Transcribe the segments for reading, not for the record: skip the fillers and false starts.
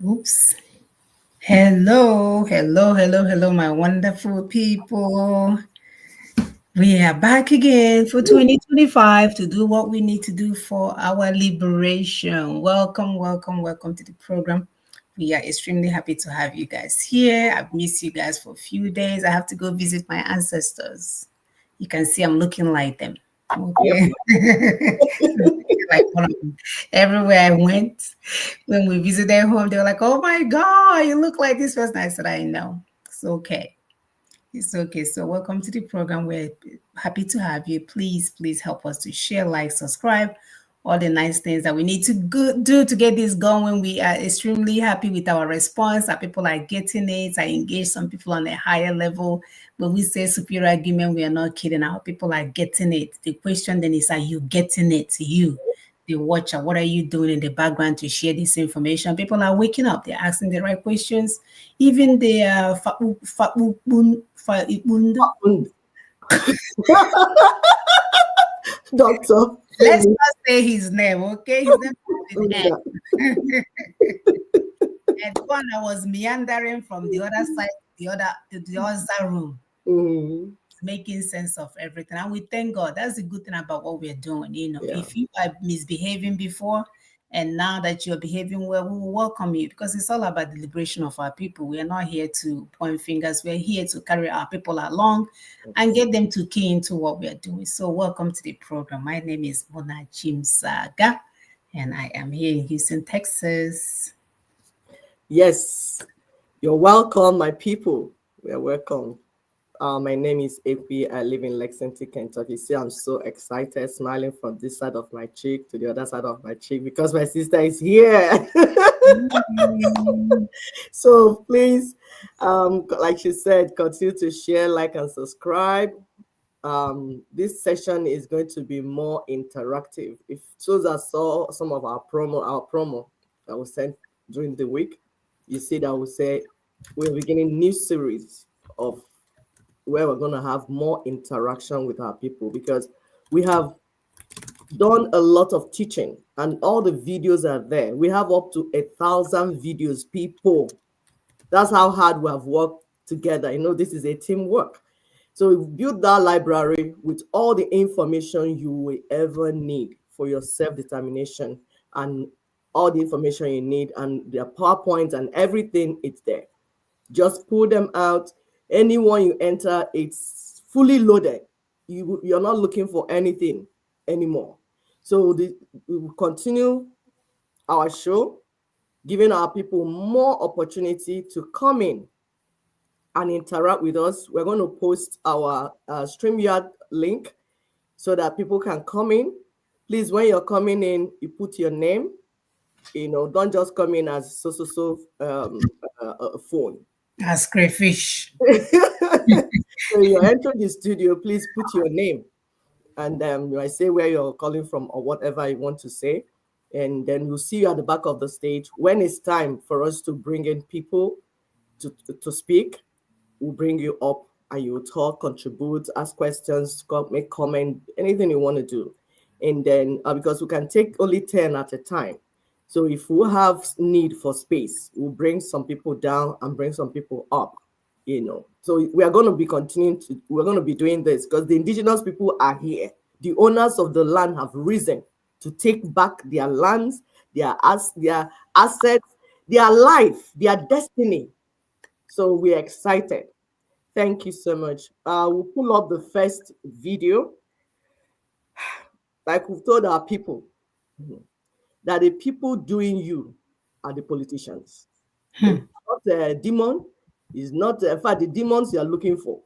Oops. Hello, my wonderful people. We are back again for 2025 to do what we need to do for our liberation. Welcome to the program. We are extremely happy to have you guys here. I've missed you guys for a few days. I have to go visit my ancestors. You can see I'm looking like them. Yep. Okay. Like one of them. Everywhere I went, when we visited home, they were like, "Oh my God, you look like this person." I said, "I know. It's okay. It's okay." So, welcome to the program. We're happy to have you. Please help us to share, like, subscribe, all the nice things that we need to do to get this going. We are extremely happy with our response. Our people are getting it. I engage some people on a higher level. When we say superior argument, we are not kidding. Our people are getting it. The question then is, are you getting it? You, the watcher, what are you doing in the background to share this information? People are waking up. They're asking the right questions. Even the Mm. Doctor let's Femi not say his name, okay? His name is with N. Unda. And the one that was meandering from the other side, the other room, Mm, making sense of everything. And we thank God. That's the good thing about what we're doing. yeah. If you are misbehaving before and now that you're behaving well, we will welcome you because it's all about the liberation of our people. We are not here to point fingers. We're here to carry our people along and get them to key into what we are doing. So, welcome to the program. My name is Mona Jimsaga, and I am here in Houston, Texas. Yes. You're welcome, my people. We are welcome. My name is AP. I live in Lexington, Kentucky. See, I'm so excited, smiling from this side of my cheek to the other side of my cheek because my sister is here. Mm. So please, like she said, continue to share, like, and subscribe. This session is going to be more interactive. If those that saw some of our promo that was sent during the week, you see that we say we're beginning new series of where we're going to have more interaction with our people because we have done a lot of teaching and all the videos are there. We have up to 1,000 videos, people. That's how hard we have worked together. This is a teamwork. So we've built that library with all the information you will ever need for your self-determination and all the information you need and their PowerPoint and everything, it's there. Just pull them out. Anyone you enter, it's fully loaded. You're not looking for anything anymore. So we will continue our show, giving our people more opportunity to come in and interact with us. We're going to post our StreamYard link so that people can come in. Please, when you're coming in, you put your name. Don't just come in as a phone. As crayfish. So you enter the studio, please put your name and I say where you're calling from or whatever you want to say. And then we'll see you at the back of the stage. When it's time for us to bring in people to speak, we'll bring you up and you will talk, contribute, ask questions, make comment, anything you want to do. And then because we can take only 10 at a time. So if we have need for space, we'll bring some people down and bring some people up. So we are going to be we're going to be doing this because the indigenous people are here. The owners of the land have risen to take back their lands, their assets, their life, their destiny. So we're excited. Thank you so much. We'll pull up the first video. Like we've told our people, that the people doing you are the politicians. Hmm. It's not a demon. It's not, in fact, the demons you are looking for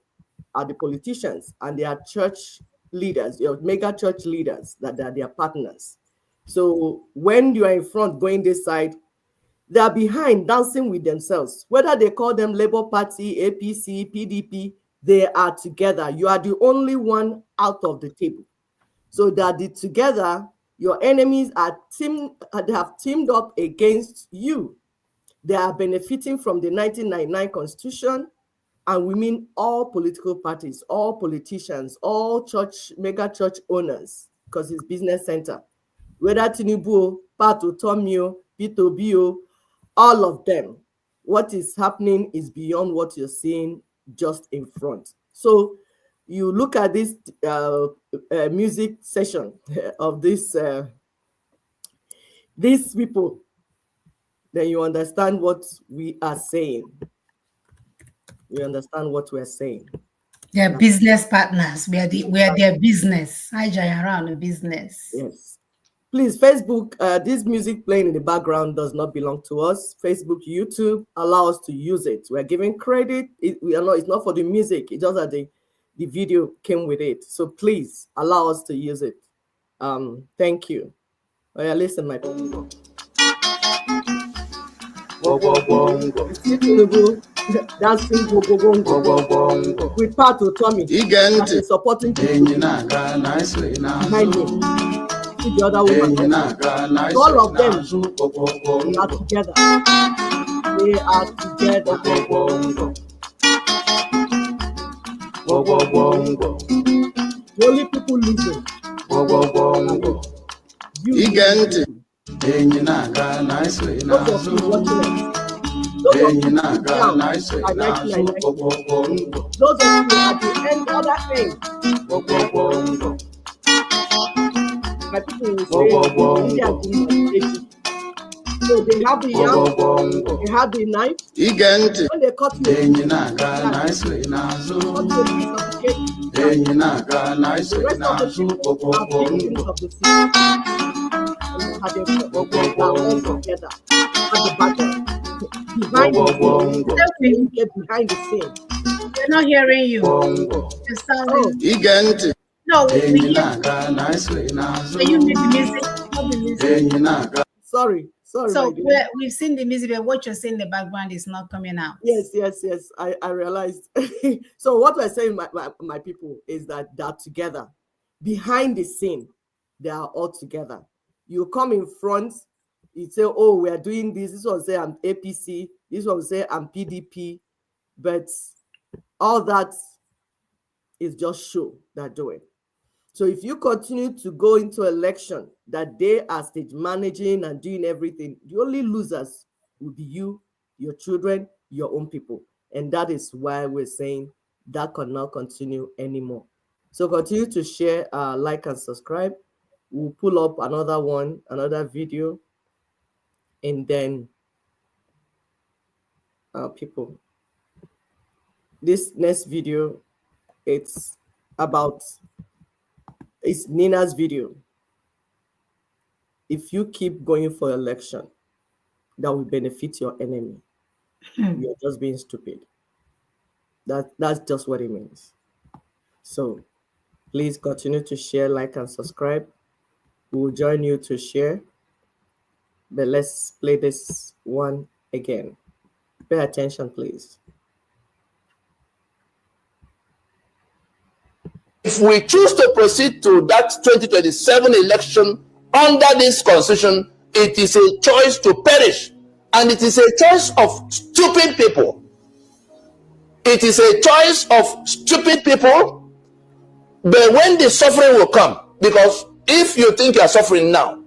are the politicians and their church leaders, your mega church leaders, that are their partners. So when you are in front going this side, they are behind dancing with themselves. Whether they call them Labour Party, APC, PDP, they are together. You are the only one out of the table. So that together, your enemies they have teamed up against you. They are benefiting from the 1999 Constitution, and we mean all political parties, all politicians, all mega church owners, because it's business center. Whether Tinubu, Pat Otomio, Peter Obio, all of them. What is happening is beyond what you're seeing just in front. So you look at this music session of these people, then you understand what we are saying. You understand what we're saying. They're business partners. We are their business. I join around the business. Yes. Please, Facebook, this music playing in the background does not belong to us. Facebook, YouTube allow us to use it. We're giving credit. It's not for the music. It's just that the video came with it. So please allow us to use it. Thank you. Oh, yeah, listen, my people. Dancing with Pat Tommy that is supporting behind him. The other woman. All of them are together. They are together. The only people losing. You those of you watching us. Those of you down at 1999. Those of you at the other end. My people will say, so they have the yam, they have the knife. When they cut you, cut you a piece of the cake. The rest of the people are victims of the system. And they are all together at the battle. Behind the scene. Get behind the scene. We're not hearing you. You're sounding. No, we hear you. Can you make the music? Sorry. So we've seen the music, but what you're saying in the background is not coming out. Yes. I realized. So what we're saying, my people, is that they're together. Behind the scene, they are all together. You come in front, you say, oh, we are doing this. This one say I'm APC. This one say I'm PDP. But all that is just show they're doing. So if you continue to go into election that they are stage managing and doing everything, the only losers will be you, your children, your own people. And that is why we're saying that cannot continue anymore. So continue to share, like, and subscribe. We'll pull up another video, and then people, this next video, it's Nina's video. If you keep going for election that will benefit your enemy, you're just being stupid. That's just what it means. So please continue to share, like, and subscribe. We will join you to share. But let's play this one again. Pay attention, please. If we choose to proceed to that 2027 election under this constitution, it is a choice to perish. And it is a choice of stupid people. It is a choice of stupid people. But when the suffering will come, because if you think you are suffering now,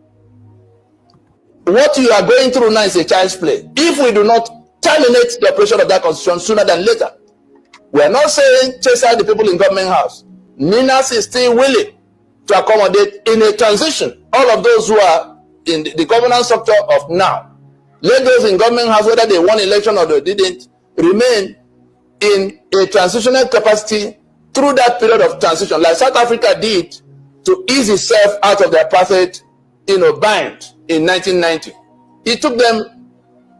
what you are going through now is a child's play. If we do not terminate the operation of that constitution sooner than later, we are not saying chase out the people in government house. Ninas is still willing to accommodate in a transition all of those who are in the governance structure of now. Let those in government house, whether they won election or they didn't, remain in a transitional capacity through that period of transition, like South Africa did to ease itself out of the apartheid, bind in 1990. It took them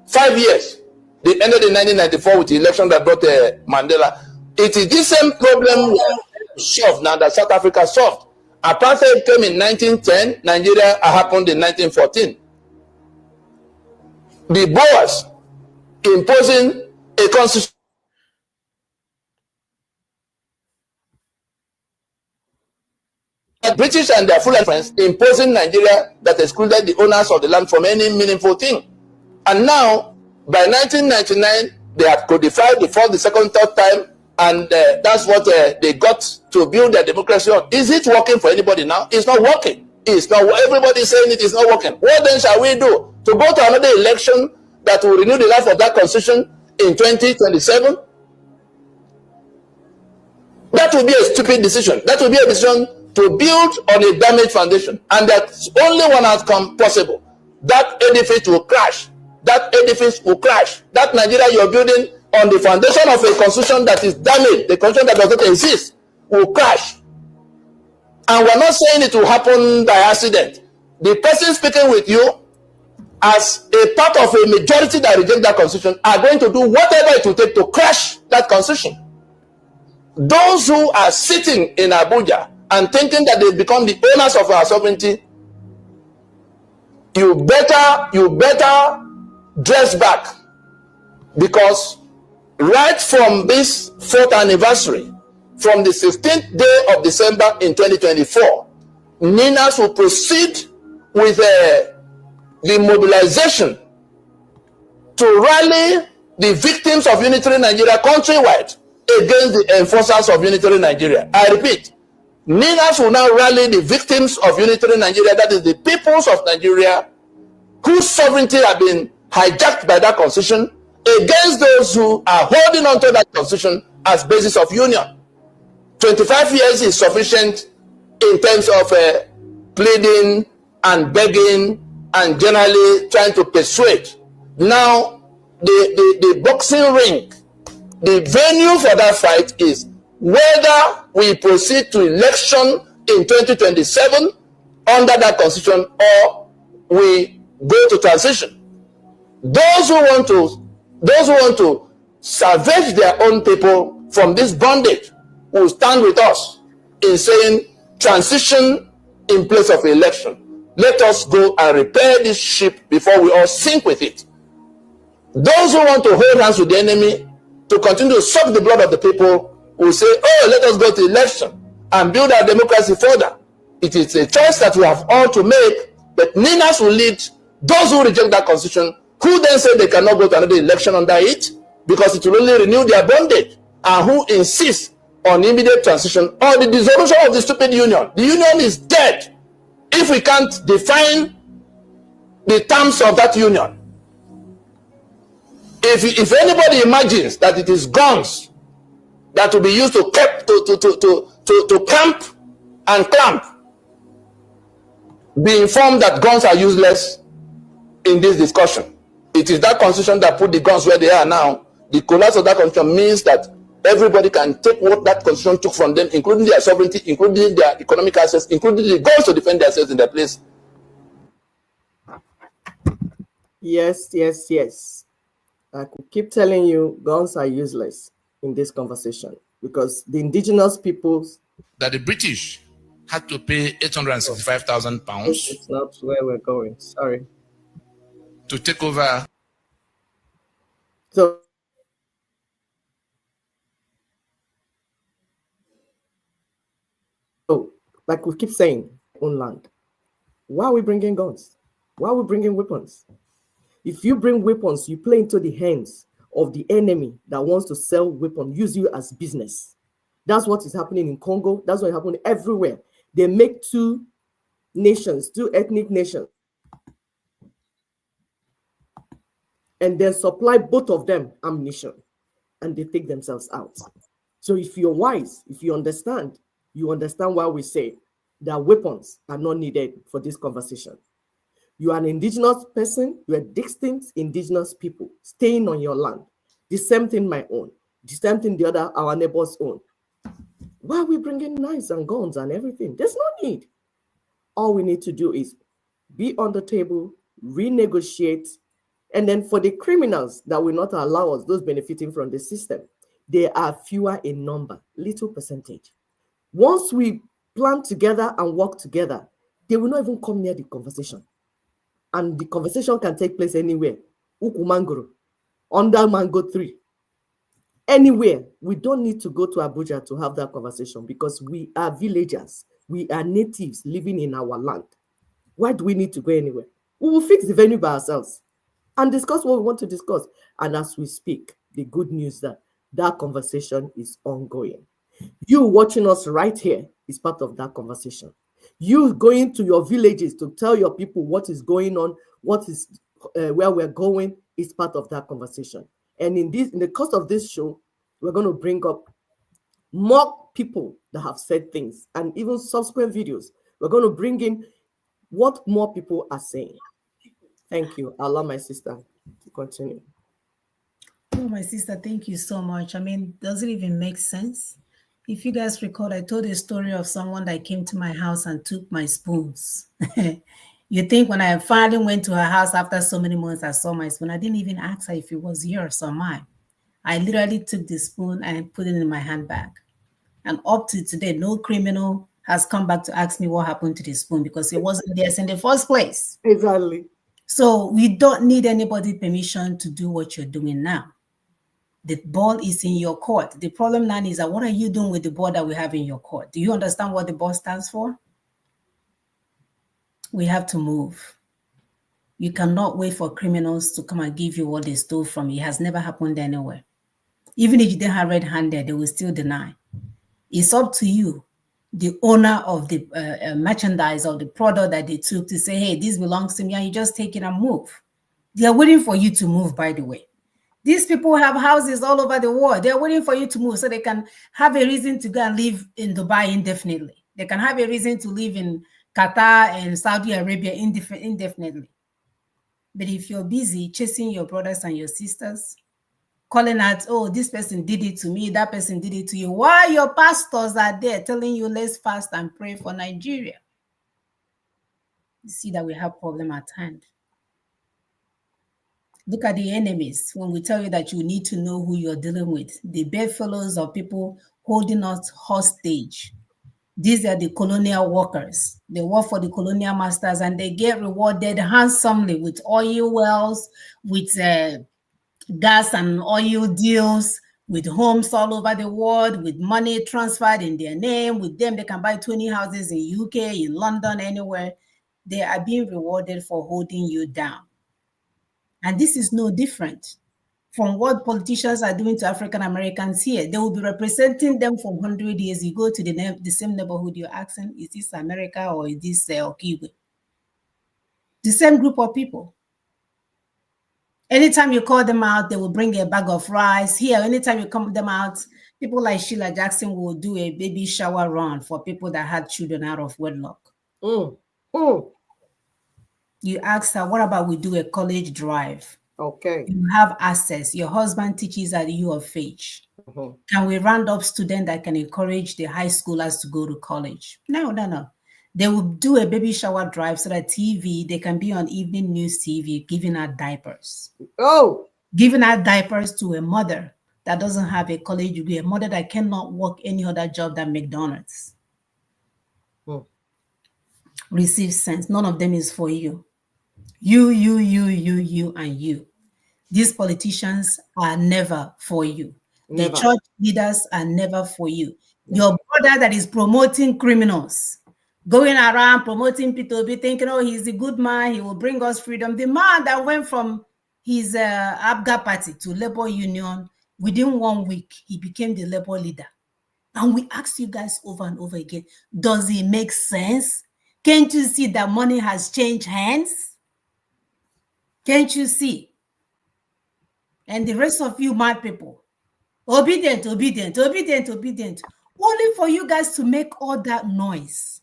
5 years. They ended in 1994 with the election that brought Mandela. It is the same problem solved now that South Africa solved. Apartheid came in 1910. Nigeria happened in 1914. The Boers imposing a constitution. The British and their full friends imposing Nigeria that excluded the owners of the land from any meaningful thing. And now, by 1999, they had codified the first, the second, third time, and that's what they got to build their democracy on. Is it working for anybody now? It's not working. It's not. Everybody is saying it is not working. What then shall we do? To go to another election that will renew the life of that constitution in 2027? That will be a stupid decision. That will be a decision to build on a damaged foundation. And that's only one outcome possible. That edifice will crash. That edifice will crash. That Nigeria you're building on the foundation of a constitution that is damaged, the constitution that does not exist, will crash. And we're not saying it will happen by accident. The person speaking with you, as a part of a majority that reject that constitution, are going to do whatever it will take to crash that constitution. Those who are sitting in Abuja and thinking that they become the owners of our sovereignty, you better dress back, because right from this 4th anniversary, from the 15th day of December in 2024, Ninas will proceed with the mobilization to rally the victims of unitary Nigeria countrywide against the enforcers of unitary Nigeria. I repeat, Ninas will now rally the victims of unitary Nigeria, that is the peoples of Nigeria whose sovereignty have been hijacked by that constitution, against those who are holding on to that constitution as basis of union. 25 years is sufficient in terms of pleading and begging and generally trying to persuade. Now, the boxing ring, the venue for that fight is whether we proceed to election in 2027 under that constitution, or we go to transition. Those who want to salvage their own people from this bondage will stand with us in saying transition in place of election. Let us go and repair this ship before we all sink with it. Those who want to hold hands with the enemy to continue to suck the blood of the people will say, oh, let us go to election and build our democracy further. It is a choice that we have all to make, but Ninas will lead those who reject that constitution, who then say they cannot go to another election under it because it will only renew their bondage, and who insist on immediate transition or the dissolution of the stupid union. The union is dead if we can't define the terms of that union. If anybody imagines that it is guns that will be used to camp and clamp, be informed that guns are useless in this discussion. It is that constitution that put the guns where they are now. The collapse of that constitution means that everybody can take what that constitution took from them, including their sovereignty, including their economic access, including the guns to defend themselves in their place. Yes. I could keep telling you guns are useless in this conversation, because the indigenous peoples that the British had to pay £865,000. It's not where we're going. Sorry. To take over. So like we keep saying, own land. Why are we bringing guns? Why are we bringing weapons? If you bring weapons, you play into the hands of the enemy that wants to sell weapons, use you as business. That's what is happening in Congo. That's what is happening everywhere. They make two nations, two ethnic nations, and then supply both of them ammunition, and they take themselves out. So if you're wise, if you understand why we say that weapons are not needed for this conversation. You are an indigenous person, you are distinct indigenous people staying on your land. The same thing my own, the same thing our neighbors own. Why are we bringing knives and guns and everything? There's no need. All we need to do is be on the table, renegotiate, and then for the criminals that will not allow us, those benefiting from the system, they are fewer in number, little percentage. Once we plan together and work together, they will not even come near the conversation. And the conversation can take place anywhere. Ukumangoro, under Mango 3. Anywhere. We don't need to go to Abuja to have that conversation, because we are villagers. We are natives living in our land. Why do we need to go anywhere? We will fix the venue by ourselves and discuss what we want to discuss. And as we speak, the good news that conversation is ongoing. You watching us right here is part of that conversation. You going to your villages to tell your people what is going on, what is where we're going, is part of that conversation. And in the course of this show, we're going to bring up more people that have said things, and even subsequent videos. We're going to bring in what more people are saying. Thank you. I'll allow my sister to continue. Oh, my sister, thank you so much. I mean, does it even make sense? If you guys recall, I told a story of someone that came to my house and took my spoons. You think when I finally went to her house after so many months, I saw my spoon. I didn't even ask her if it was yours or mine. I literally took the spoon and put it in my handbag. And up to today, no criminal has come back to ask me what happened to the spoon because it wasn't theirs in the first place. Exactly. So we don't need anybody permission to do what you're doing now. The ball is in your court. The problem now is that what are you doing with the ball that we have in your court? Do you understand what the ball stands for? We have to move. You cannot wait for criminals to come and give you what they stole from you. It has never happened anywhere. Even if you didn't have red-handed, they will still deny. It's up to you, the owner of the merchandise or the product that they took, to say, hey, this belongs to me, and you just take it and move. They are waiting for you to move, by the way. These people have houses all over the world. They're waiting for you to move so they can have a reason to go and live in Dubai indefinitely. They can have a reason to live in Qatar and Saudi Arabia indefinitely. But if you're busy chasing your brothers and your sisters, calling out, oh, this person did it to me, that person did it to you, while your pastors are there telling you, let's fast and pray for Nigeria, you see that we have problem at hand. Look at the enemies. When we tell you that you need to know who you're dealing with, the bedfellows of people holding us hostage. These are the colonial workers. They work for the colonial masters and they get rewarded handsomely with oil wells, with gas and oil deals, with homes all over the world, with money transferred in their name. With them, they can buy 20 houses in UK, in London, anywhere. They are being rewarded for holding you down. And this is no different from what politicians are doing to African Americans here. They will be representing them for 100 years. You go to the same neighborhood, you're asking, is this America or is this Okigwe? The same group of people. Anytime you call them out, they will bring a bag of rice. Here, anytime you call them out, people like Sheila Jackson will do a baby shower run for people that had children out of wedlock. You ask her, what about we do a college drive? Okay. You have access. Your husband teaches at U of H. Can we round up students that can encourage the high schoolers to go to college? No. They will do a baby shower drive so that TV, they can be on evening news TV, giving out diapers. Oh. Giving out diapers to a mother that doesn't have a college degree, a mother that cannot work any other job than McDonald's. Receive sense. None of them is for you. You, and you. These politicians are never for you. Never. The church leaders are never for you. Your brother that is promoting criminals, going around promoting P2B, thinking, oh, he's a good man, he will bring us freedom. The man that went from his ABGA party to Labour Union, within 1 week, he became the Labour leader. And we ask you guys over and over again, does it make sense? Can't you see that money has changed hands? Can't you see? And the rest of you mad people, obedient, only for you guys to make all that noise.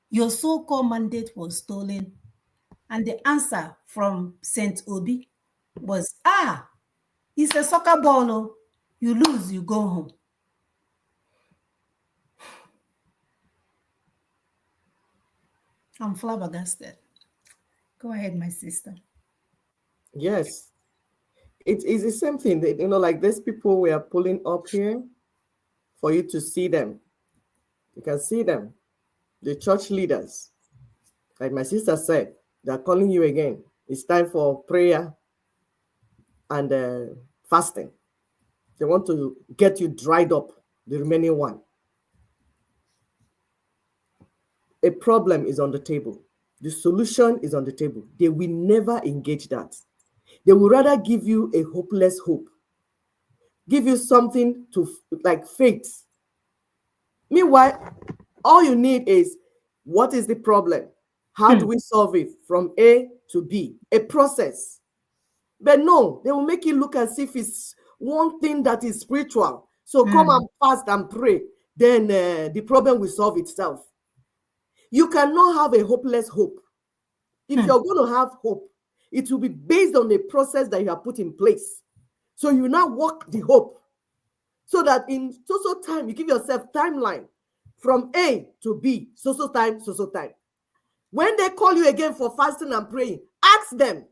Your so-called mandate was stolen. And the answer from Saint Obi was, it's a soccer ball. Oh. You lose, you go home. I'm flabbergasted. Go ahead, my sister. Yes. It is the same thing. That, like these people we are pulling up here for you to see them. You can see them. The church leaders. Like my sister said, they're calling you again. It's time for prayer and fasting. They want to get you dried up, the remaining one. A problem is on the table. The solution is on the table. They will never engage that. They will rather give you a hopeless hope. Give you something to like faith. Meanwhile, all you need is, what is the problem? How do we solve it from A to B? A process. But no, they will make it look as if it's one thing that is spiritual. So come Mm. and fast and pray. Then the problem will solve itself. You cannot have a hopeless hope. If you're going to have hope, it will be based on a process that you have put in place. So you now walk the hope. So that in so time, you give yourself timeline from A to B, so time, so time. When they call you again for fasting and praying, ask them,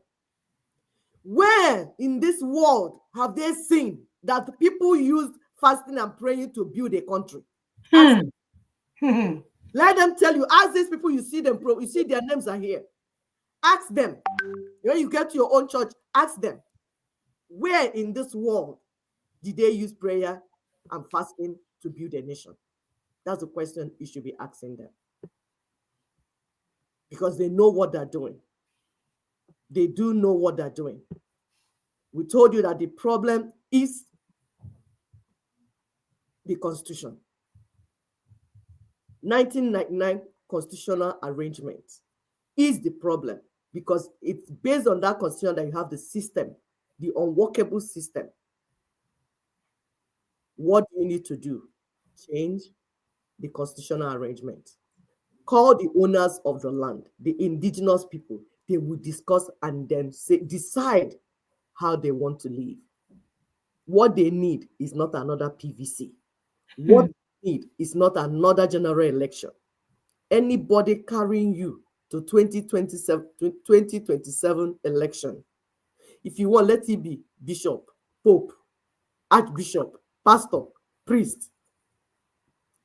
where in this world have they seen that people used fasting and praying to build a country? Ask them. Let them tell you. Ask these people, you see them, you see their names are here. Ask them. When you get to your own church, ask them, where in this world did they use prayer and fasting to build a nation? That's the question you should be asking them. Because they know what they're doing. They do know what they're doing. We told you that the problem is the Constitution. 1999 constitutional arrangement is the problem, because it's based on that constitution that you have the system, the unworkable system. What do you need to do? Change the constitutional arrangement. Call the owners of the land, the indigenous people. They will discuss and then decide how they want to live. What they need is not another PVC. What they need is not another general election. Anybody carrying you to 2027 election, if you want, let it be bishop, pope, archbishop, pastor, priest.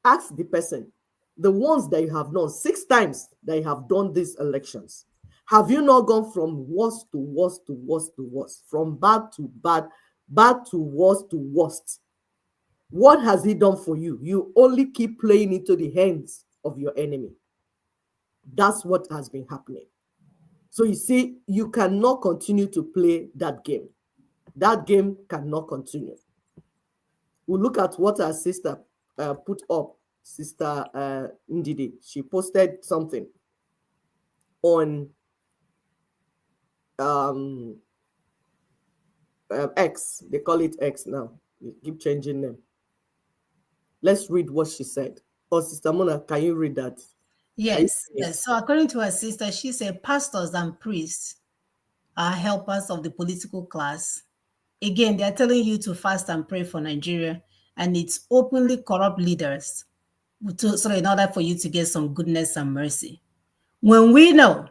Ask the person, the ones that you have known 6 times that you have done these elections, have you not gone from worst to worst to worst to worst, from bad to bad, bad to worst to worst? What has he done for you? You only keep playing into the hands of your enemy. That's what has been happening. So you see, you cannot continue to play that game. That game cannot continue. We'll look at what our sister put up, Sister Ndidi. She posted something on X. They call it X now. You keep changing them. Let's read what she said. Oh, Sister Mona, can you read that? Yes. So according to her sister, she said pastors and priests are helpers of the political class. Again, they are telling you to fast and pray for Nigeria, and it's openly corrupt leaders so in order for you to get some goodness and mercy. When we know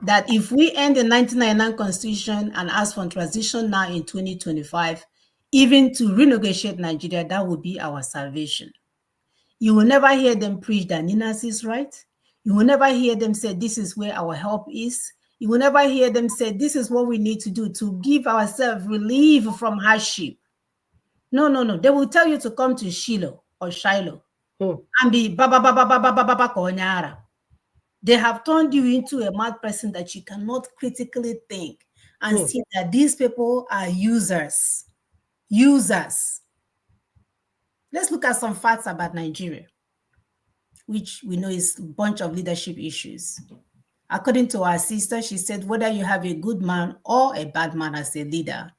that if we end the 1999 Constitution and ask for transition now in 2025, even to renegotiate Nigeria, that would be our salvation. You will never hear them preach that Ninas is right. You will never hear them say this is where our help is. You will never hear them say this is what we need to do to give ourselves relief from hardship. No. They will tell you to come to Shiloh or Shiloh and be baba baba baba baba konyara. They have turned you into a mad person that you cannot critically think and see that these people are users. Users. Let's look at some facts about Nigeria, which we know is a bunch of leadership issues. According to our sister, she said whether you have a good man or a bad man as a leader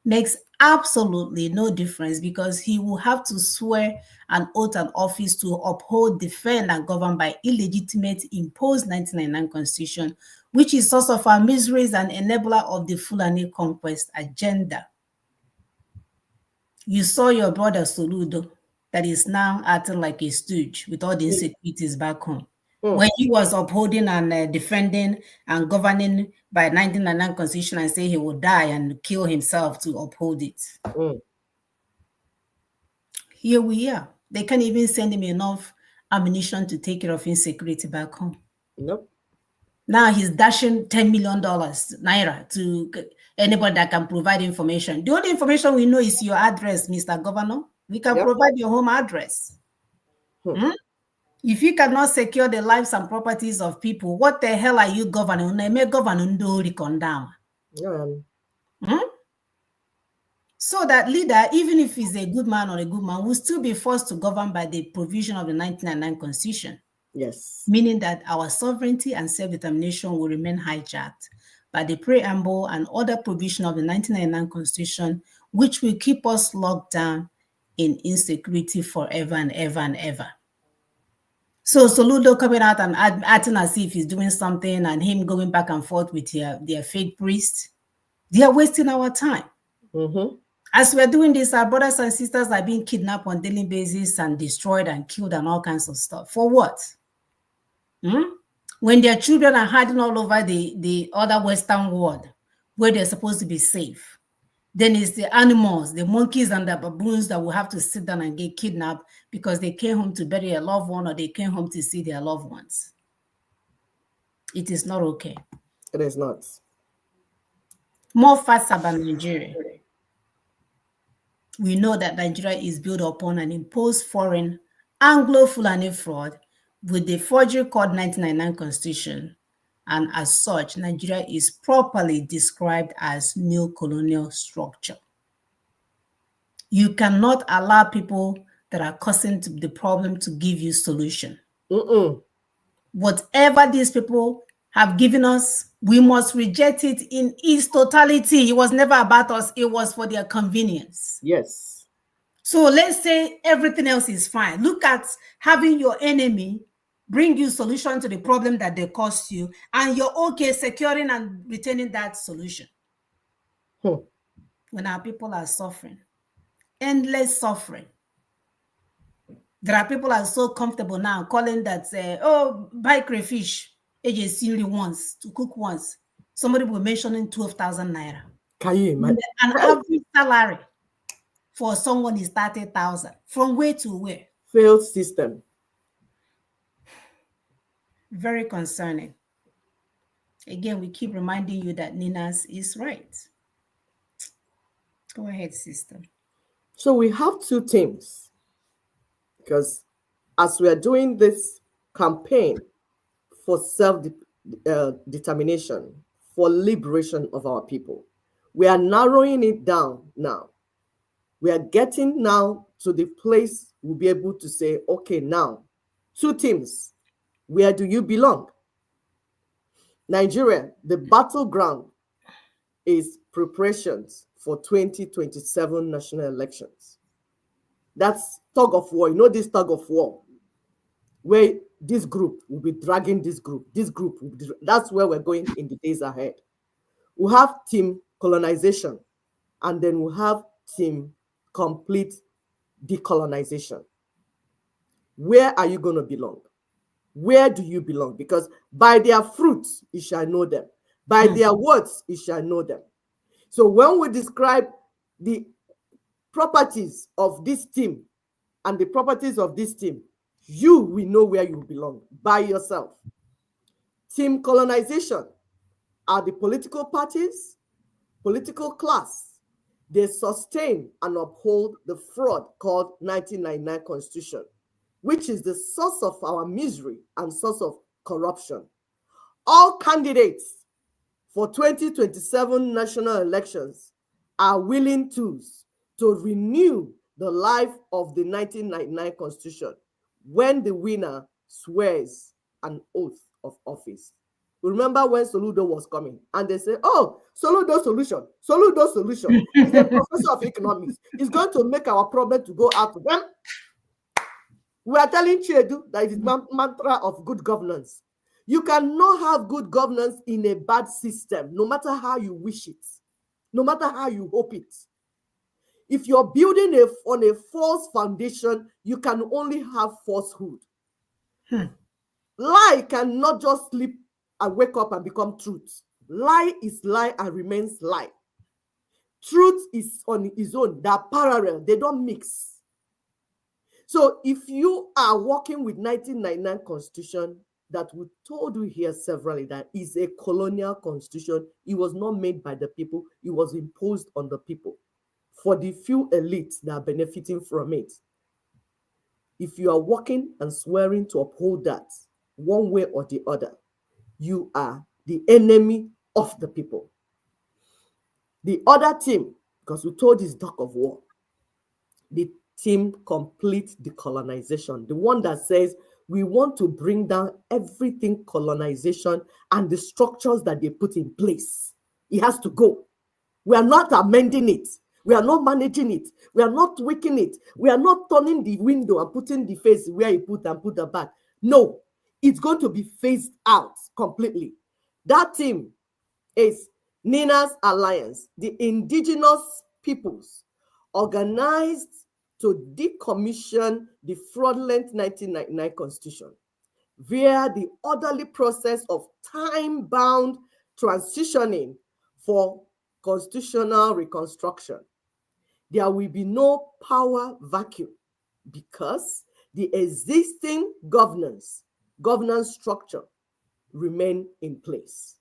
makes absolutely no difference, because he will have to swear an oath and office to uphold, defend, and govern by illegitimate imposed 1999 Constitution, which is source of our miseries and enabler of the Fulani conquest agenda. You saw your brother Soludo that is now acting like a stooge with all the insecurities back home. When he was upholding and defending and governing by 1999 Constitution and say he would die and kill himself to uphold it. Here we are. They can't even send him enough ammunition to take care of insecurity back home. Nope. Now he's dashing $10 million naira to anybody that can provide information. The only information we know is your address, Mr. Governor. We can provide your home address. If you cannot secure the lives and properties of people, what the hell are you governing? So that leader, even if he's a good man or a good man, will still be forced to govern by the provision of the 1999 Constitution. Yes. Meaning that our sovereignty and self-determination will remain hijacked by the preamble and other provision of the 1999 Constitution, which will keep us locked down in insecurity forever and ever and ever. So Soludo coming out and acting as if he's doing something, and him going back and forth with their fake priest, they are wasting our time. Mm-hmm. As we're doing this, our brothers and sisters are being kidnapped on a daily basis and destroyed and killed and all kinds of stuff. For what? When their children are hiding all over the other Western world where they're supposed to be safe, then it's the animals, the monkeys and the baboons that will have to sit down and get kidnapped because they came home to bury a loved one or they came home to see their loved ones. It is not okay. It is not. More facts about Nigeria. We know that Nigeria is built upon an imposed foreign Anglo-Fulani fraud with the forgery called 1999 Constitution, and as such, Nigeria is properly described as neo-colonial structure. You cannot allow people that are causing the problem to give you solution. Whatever these people have given us, we must reject it in its totality. It was never about us. It was for their convenience. Yes. So let's say everything else is fine. Look at having your enemy bring you solution to the problem that they caused you, and you're okay securing and retaining that solution. When our people are suffering, endless suffering. There are people that are so comfortable now calling that, oh, buy crayfish, AJC once, to cook once. Somebody will mention 12,000 naira. Can you imagine? An average salary for someone is 30,000. From where to where? Failed system. Very concerning. Again, we keep reminding you that Nina's is right. Go ahead, sister. So we have two teams, because as we are doing this campaign for self-determination, for liberation of our people, we are narrowing it down now. We are getting now to the place we'll be able to say, okay, now, two teams, where do you belong? Nigeria, the battleground is preparations for 2027 national elections. That's tug of war. You know this tug of war, where this group will be dragging this group. That's where we're going in the days ahead. We'll have team colonization, and then we'll have team complete decolonization. Where are you going to belong? Where do you belong? Because by their fruits, you shall know them. By their words, you shall know them. So when we describe the properties of this team and the properties of this team, you will know where you belong by yourself. Team colonization are the political parties, political class. They sustain and uphold the fraud called 1999 Constitution, which is the source of our misery and source of corruption. All candidates for 2027 national elections are willing to renew the life of the 1999 Constitution when the winner swears an oath of office. Remember when Soludo was coming and they say, oh, Soludo solution. He's a professor of economics. He's going to make our problem to go out to them. We are telling Chedu that it is mantra of good governance. You cannot have good governance in a bad system, no matter how you wish it, no matter how you hope it. If you're building on a false foundation, you can only have falsehood. Lie cannot just sleep and wake up and become truth. Lie is lie and remains lie. Truth is on its own. They're parallel. They don't mix. So if you are working with 1999 Constitution, that we told you here severally, that is a colonial constitution. It was not made by the people. It was imposed on the people for the few elites that are benefiting from it. If you are working and swearing to uphold that one way or the other, you are the enemy of the people. The other team, because we told this talk of war, the team complete decolonization, the one that says We want to bring down everything colonization and the structures that they put in place. It has to go. We are not amending it. We are not managing it. We are not tweaking it. We are not turning the window and putting the face where you put and put the back. No, it's going to be phased out completely. That team is Nina's Alliance, the indigenous peoples organized to decommission the fraudulent 1999 Constitution via the orderly process of time-bound transitioning for constitutional reconstruction. There will be no power vacuum because the existing governance structure remain in place.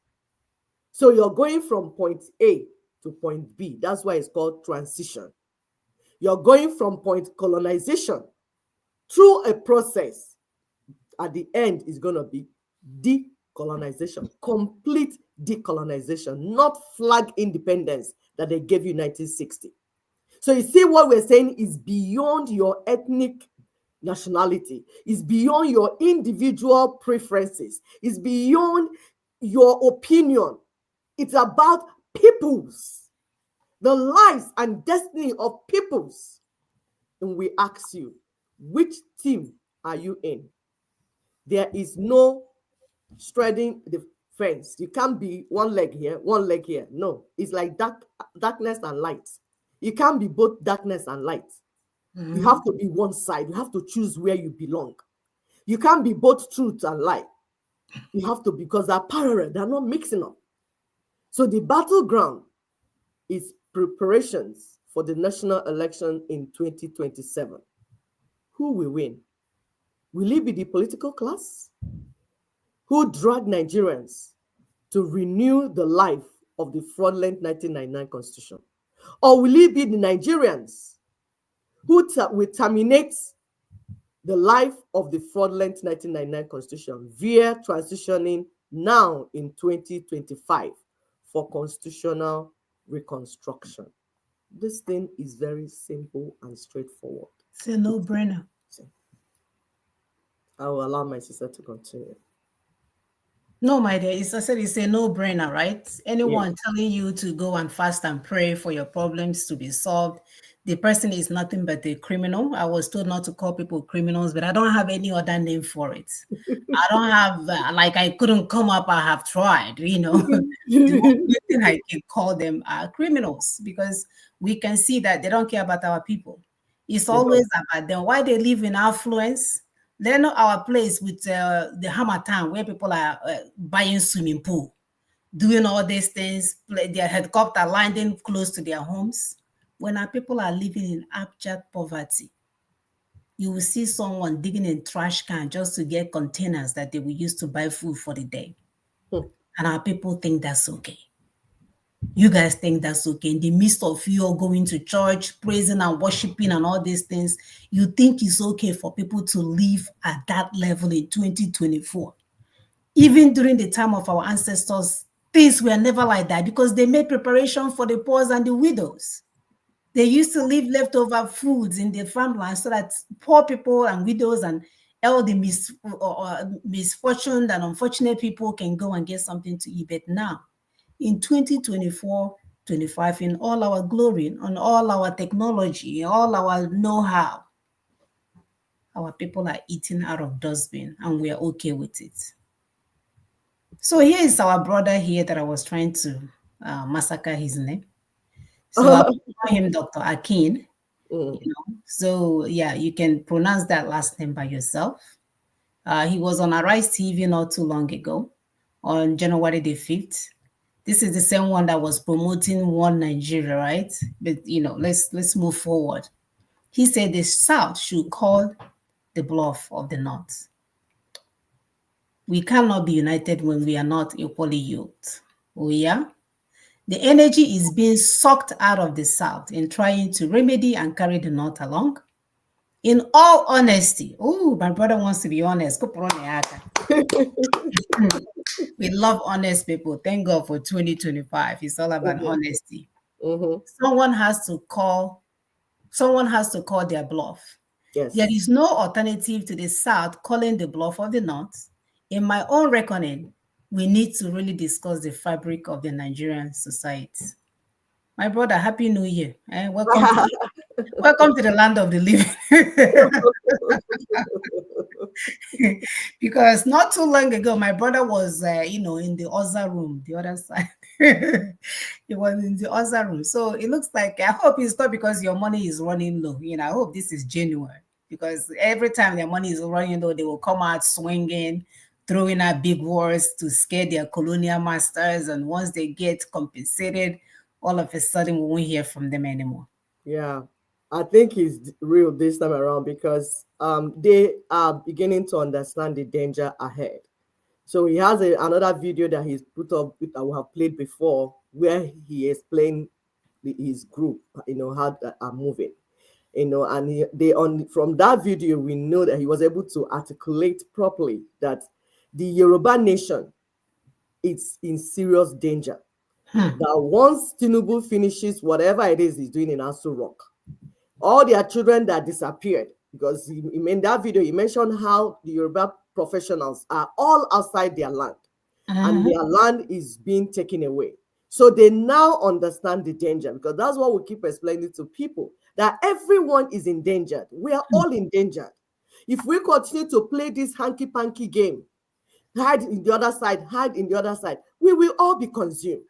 So you're going from point A to point B. That's why it's called transition. You're going from point colonization through a process. At the end is going to be decolonization, complete decolonization, not flag independence that they gave you in 1960. So you see what we're saying is beyond your ethnic nationality, is beyond your individual preferences, is beyond your opinion. It's about peoples, the lives and destiny of peoples. And we ask you, which team are you in? There is no straddling the fence. You can't be one leg here, one leg here. No, it's like darkness and light. You can't be both darkness and light. Mm-hmm. You have to be one side. You have to choose where you belong. You can't be both truth and lie. You have to, because they're parallel. They're not mixing up. So the battleground is preparations for the national election in 2027. Who will win? Will it be the political class who drag Nigerians to renew the life of the fraudulent 1999 Constitution? Or will it be the Nigerians who will terminate the life of the fraudulent 1999 Constitution via transitioning now in 2025 for constitutional reconstruction? This thing is very simple and straightforward. It's a no-brainer. I will allow my sister to continue. No, my dear, I said it's a no-brainer, right? Anyone telling you to go and fast and pray for your problems to be solved, the person is nothing but a criminal. I was told not to call people criminals, but I don't have any other name for it. I don't have, I couldn't come up, I have tried, The only thing I can call them are criminals, because we can see that they don't care about our people. It's always about them. Why they live in affluence? They're not our place with the Hamatan, where people are buying swimming pool, doing all these things, their helicopter landing close to their homes. When our people are living in abject poverty, you will see someone digging in trash can just to get containers that they will use to buy food for the day. And our people think that's okay. You guys think that's okay. In the midst of you all going to church, praising and worshiping and all these things, you think it's okay for people to live at that level in 2024. Even during the time of our ancestors, things were never like that, because they made preparation for the poor and the widows. They used to leave leftover foods in their farmland so that poor people and widows and all the misfortunate and unfortunate people can go and get something to eat. But now, in 2024, 25, in all our glory, on all our technology, all our know-how, our people are eating out of dustbin, and we are okay with it. So here is our brother here that I was trying to massacre his name. So I call him Dr. Akin. So yeah, you can pronounce that last name by yourself. He was on Arise TV not too long ago, on January the 5th. This is the same one that was promoting One Nigeria, right? But let's move forward. He said the South should call the bluff of the North. We cannot be united when we are not equally yoked. Oh yeah? The energy is being sucked out of the South in trying to remedy and carry the North along. In all honesty, my brother wants to be honest. We love honest people. Thank God for 2025. It's all about honesty. Someone has to call their bluff. There Yes. is no alternative to the South calling the bluff of the North. In my own reckoning, we need to really discuss the fabric of the Nigerian society. My brother, Happy New Year. Welcome to the land of the living. Because not too long ago, my brother was, in the other room, the other side. He was in the other room. So it looks like, I hope it's not because your money is running low. I hope this is genuine, because every time their money is running low, they will come out swinging, throwing out big words to scare their colonial masters. And once they get compensated, all of a sudden we won't hear from them anymore. Yeah, I think it's real this time around because they are beginning to understand the danger ahead. So he has another video that he's put up that we have played before, where he explained his group, how they are moving, and they on from that video we know that he was able to articulate properly that the Yoruba nation is in serious danger. That once Tinubu finishes whatever it is he's doing in Aso Rock, all their children that disappeared, because in that video he mentioned how the Yoruba professionals are all outside their land and their land is being taken away. So they now understand the danger, because that's what we keep explaining to people, that everyone is endangered. We are all endangered. If we continue to play this hanky-panky game, hide in the other side, hide in the other side, we will all be consumed.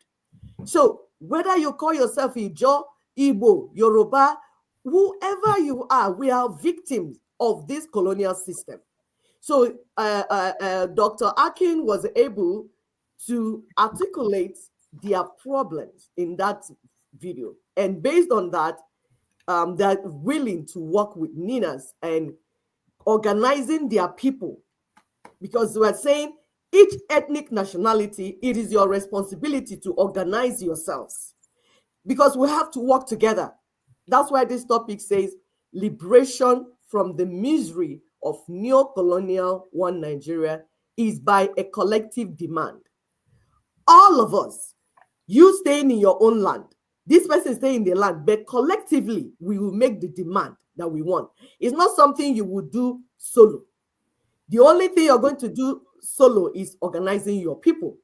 So whether you call yourself Ijo, Igbo, Yoruba, whoever you are, we are victims of this colonial system. So Dr. Akin was able to articulate their problems in that video. And based on that, they're willing to work with Ninas and organizing their people, because we're saying each ethnic nationality, it is your responsibility to organize yourselves, because we have to work together. That's why this topic says liberation from the misery of neo-colonial one Nigeria is by a collective demand. All of us, you staying in your own land, this person staying in the land, but collectively we will make the demand that we want. It's not something you would do solo. The only thing you're going to do solo is organizing your people.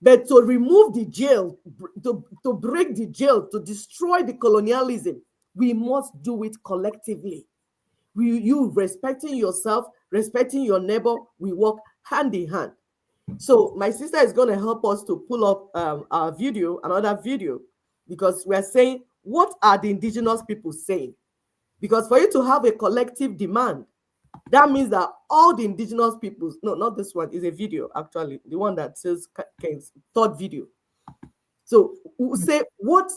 But to remove the jail, to break the jail, to destroy the colonialism, we must do it collectively. You respecting yourself, respecting your neighbor, we work hand in hand. So my sister is going to help us to pull up our video, another video, because we're saying, what are the indigenous people saying? Because for you to have a collective demand, that means that all the indigenous peoples, no, not this one, is a video, actually, the one that says Ken's third video. So we'll say, what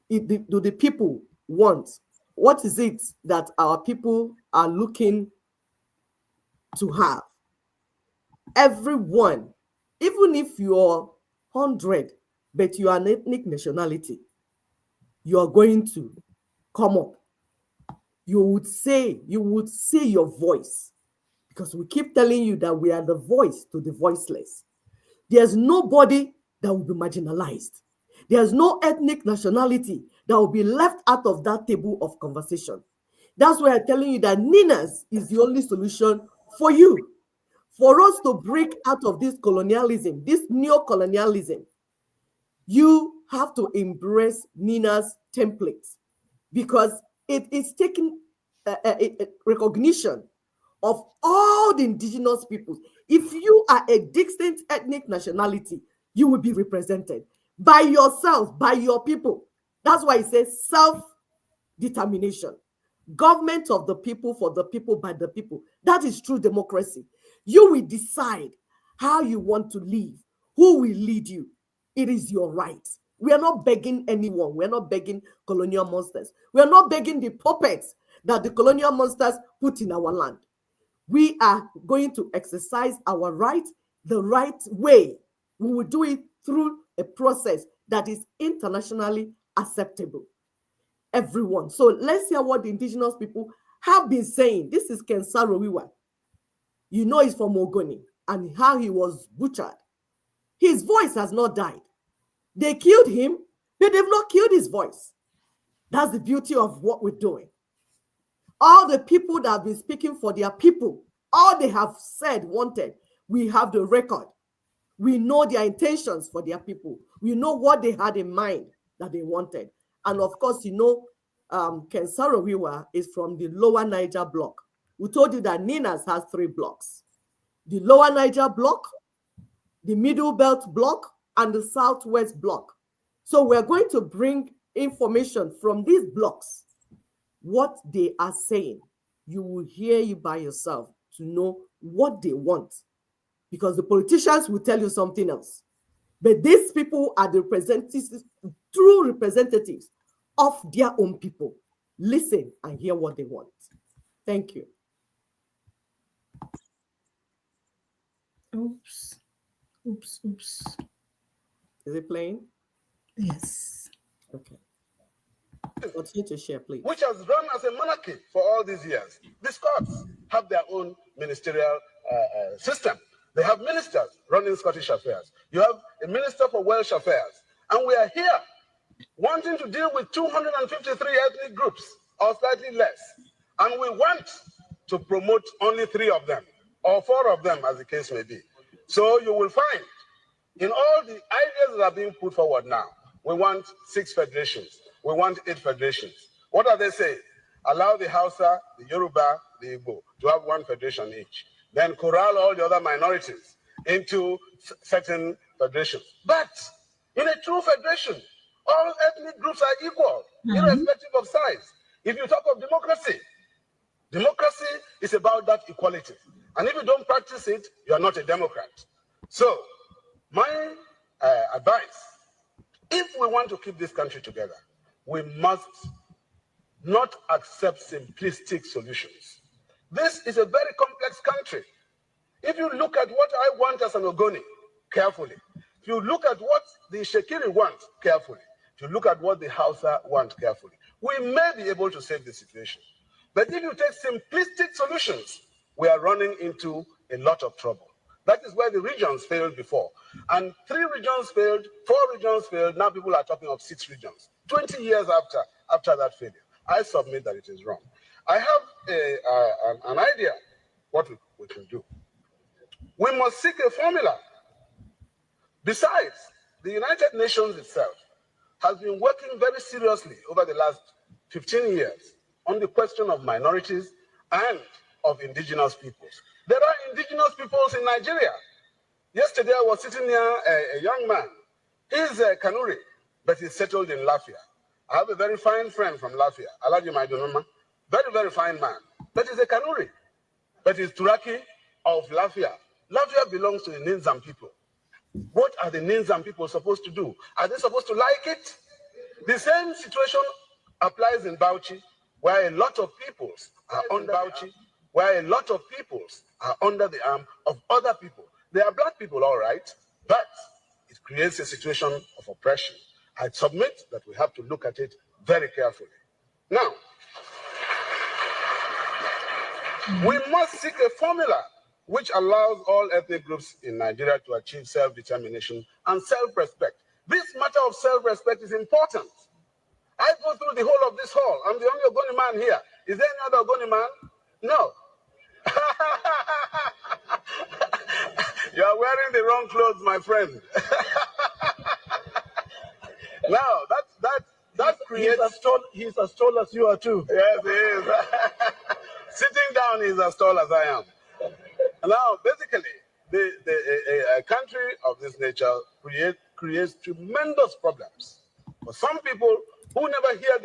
do the people want? What is it that our people are looking to have? Everyone, even if you're 100, but you are an ethnic nationality, you are going to come up. You would say your voice, because we keep telling you that we are the voice to the voiceless. There's nobody that will be marginalized. There's no ethnic nationality that will be left out of that table of conversation. That's why I'm telling you that Ninas is the only solution for you. For us to break out of this colonialism, this neo-colonialism, you have to embrace Nina's templates, because it is taking recognition of all the indigenous peoples. If you are a distinct ethnic nationality, you will be represented by yourself, by your people. That's why it says self-determination. Government of the people, for the people, by the people. That is true democracy. You will decide how you want to live, who will lead you. It is your right. We are not begging anyone. We are not begging colonial monsters. We are not begging the puppets that the colonial monsters put in our land. We are going to exercise our right the right way. We will do it through a process that is internationally acceptable. Everyone. So let's hear what the indigenous people have been saying. This is Ken Saro-Wiwa. You know he's from Ogoni, and how he was butchered. His voice has not died. They killed him, but they've not killed his voice. That's the beauty of what we're doing. All the people that have been speaking for their people, all they have said wanted, we have the record. We know their intentions for their people. We know what they had in mind that they wanted. And of course, Ken Saro-Wiwa is from the Lower Niger block. We told you that Ninas has 3 blocks. The Lower Niger block, the Middle Belt block, and the Southwest block. So we're going to bring information from these blocks, what they are saying. You will hear you by yourself to know what they want, because the politicians will tell you something else. But these people are the representatives, true representatives of their own people. Listen and hear what they want. Thank you. Oops. Oops. Oops. Is it playing? Yes. Okay. Continue to share, please. Which has run as a monarchy for all these years. The Scots have their own ministerial system. They have ministers running Scottish affairs. You have a minister for Welsh affairs. And we are here wanting to deal with 253 ethnic groups or slightly less. And we want to promote only 3 of them or 4 of them, as the case may be. So you will find in all the ideas that are being put forward now, we want 6 federations. We want 8 federations. What are they saying? Allow the Hausa, the Yoruba, the Igbo to have 1 federation each. Then corral all the other minorities into certain federations. But in a true federation, all ethnic groups are equal, irrespective of size. If you talk of democracy, democracy is about that equality. And if you don't practice it, you are not a Democrat. So, my advice, if we want to keep this country together, we must not accept simplistic solutions. This is a very complex country. If you look at what I want as an Ogoni carefully, if you look at what the Shekiri want carefully, if you look at what the Hausa want carefully, we may be able to save the situation. But if you take simplistic solutions, we are running into a lot of trouble. That is where the regions failed before. And 3 regions failed, 4 regions failed, now people are talking of 6 regions. 20 years after that failure, I submit that it is wrong. I have an idea what we can do. We must seek a formula. Besides, the United Nations itself has been working very seriously over the last 15 years on the question of minorities and of indigenous peoples. There are indigenous peoples in Nigeria. Yesterday, I was sitting near a young man. He's a Kanuri, but he's settled in Lafia. I have a very fine friend from Lafia, Alaji Maidonoma. Very, very fine man. But he's a Kanuri. But he's Turaki of Lafia. Lafia belongs to the Ninzam people. What are the Ninzam people supposed to do? Are they supposed to like it? The same situation applies in Bauchi, where a lot of peoples are under Bauchi, where a lot of peoples are under the arm of other people. They are black people, all right, but it creates a situation of oppression. I submit that we have to look at it very carefully. Now, we must seek a formula which allows all ethnic groups in Nigeria to achieve self-determination and self-respect. This matter of self-respect is important. I go through the whole of this hall. I'm the only Ogoni man here. Is there any other Ogoni man? No. You are wearing the wrong clothes, my friend. Now, that creates... He's as tall as you are too. Yes, he is. Sitting down, he's as tall as I am. Now, basically, a country of this nature creates tremendous problems. For some people who never hear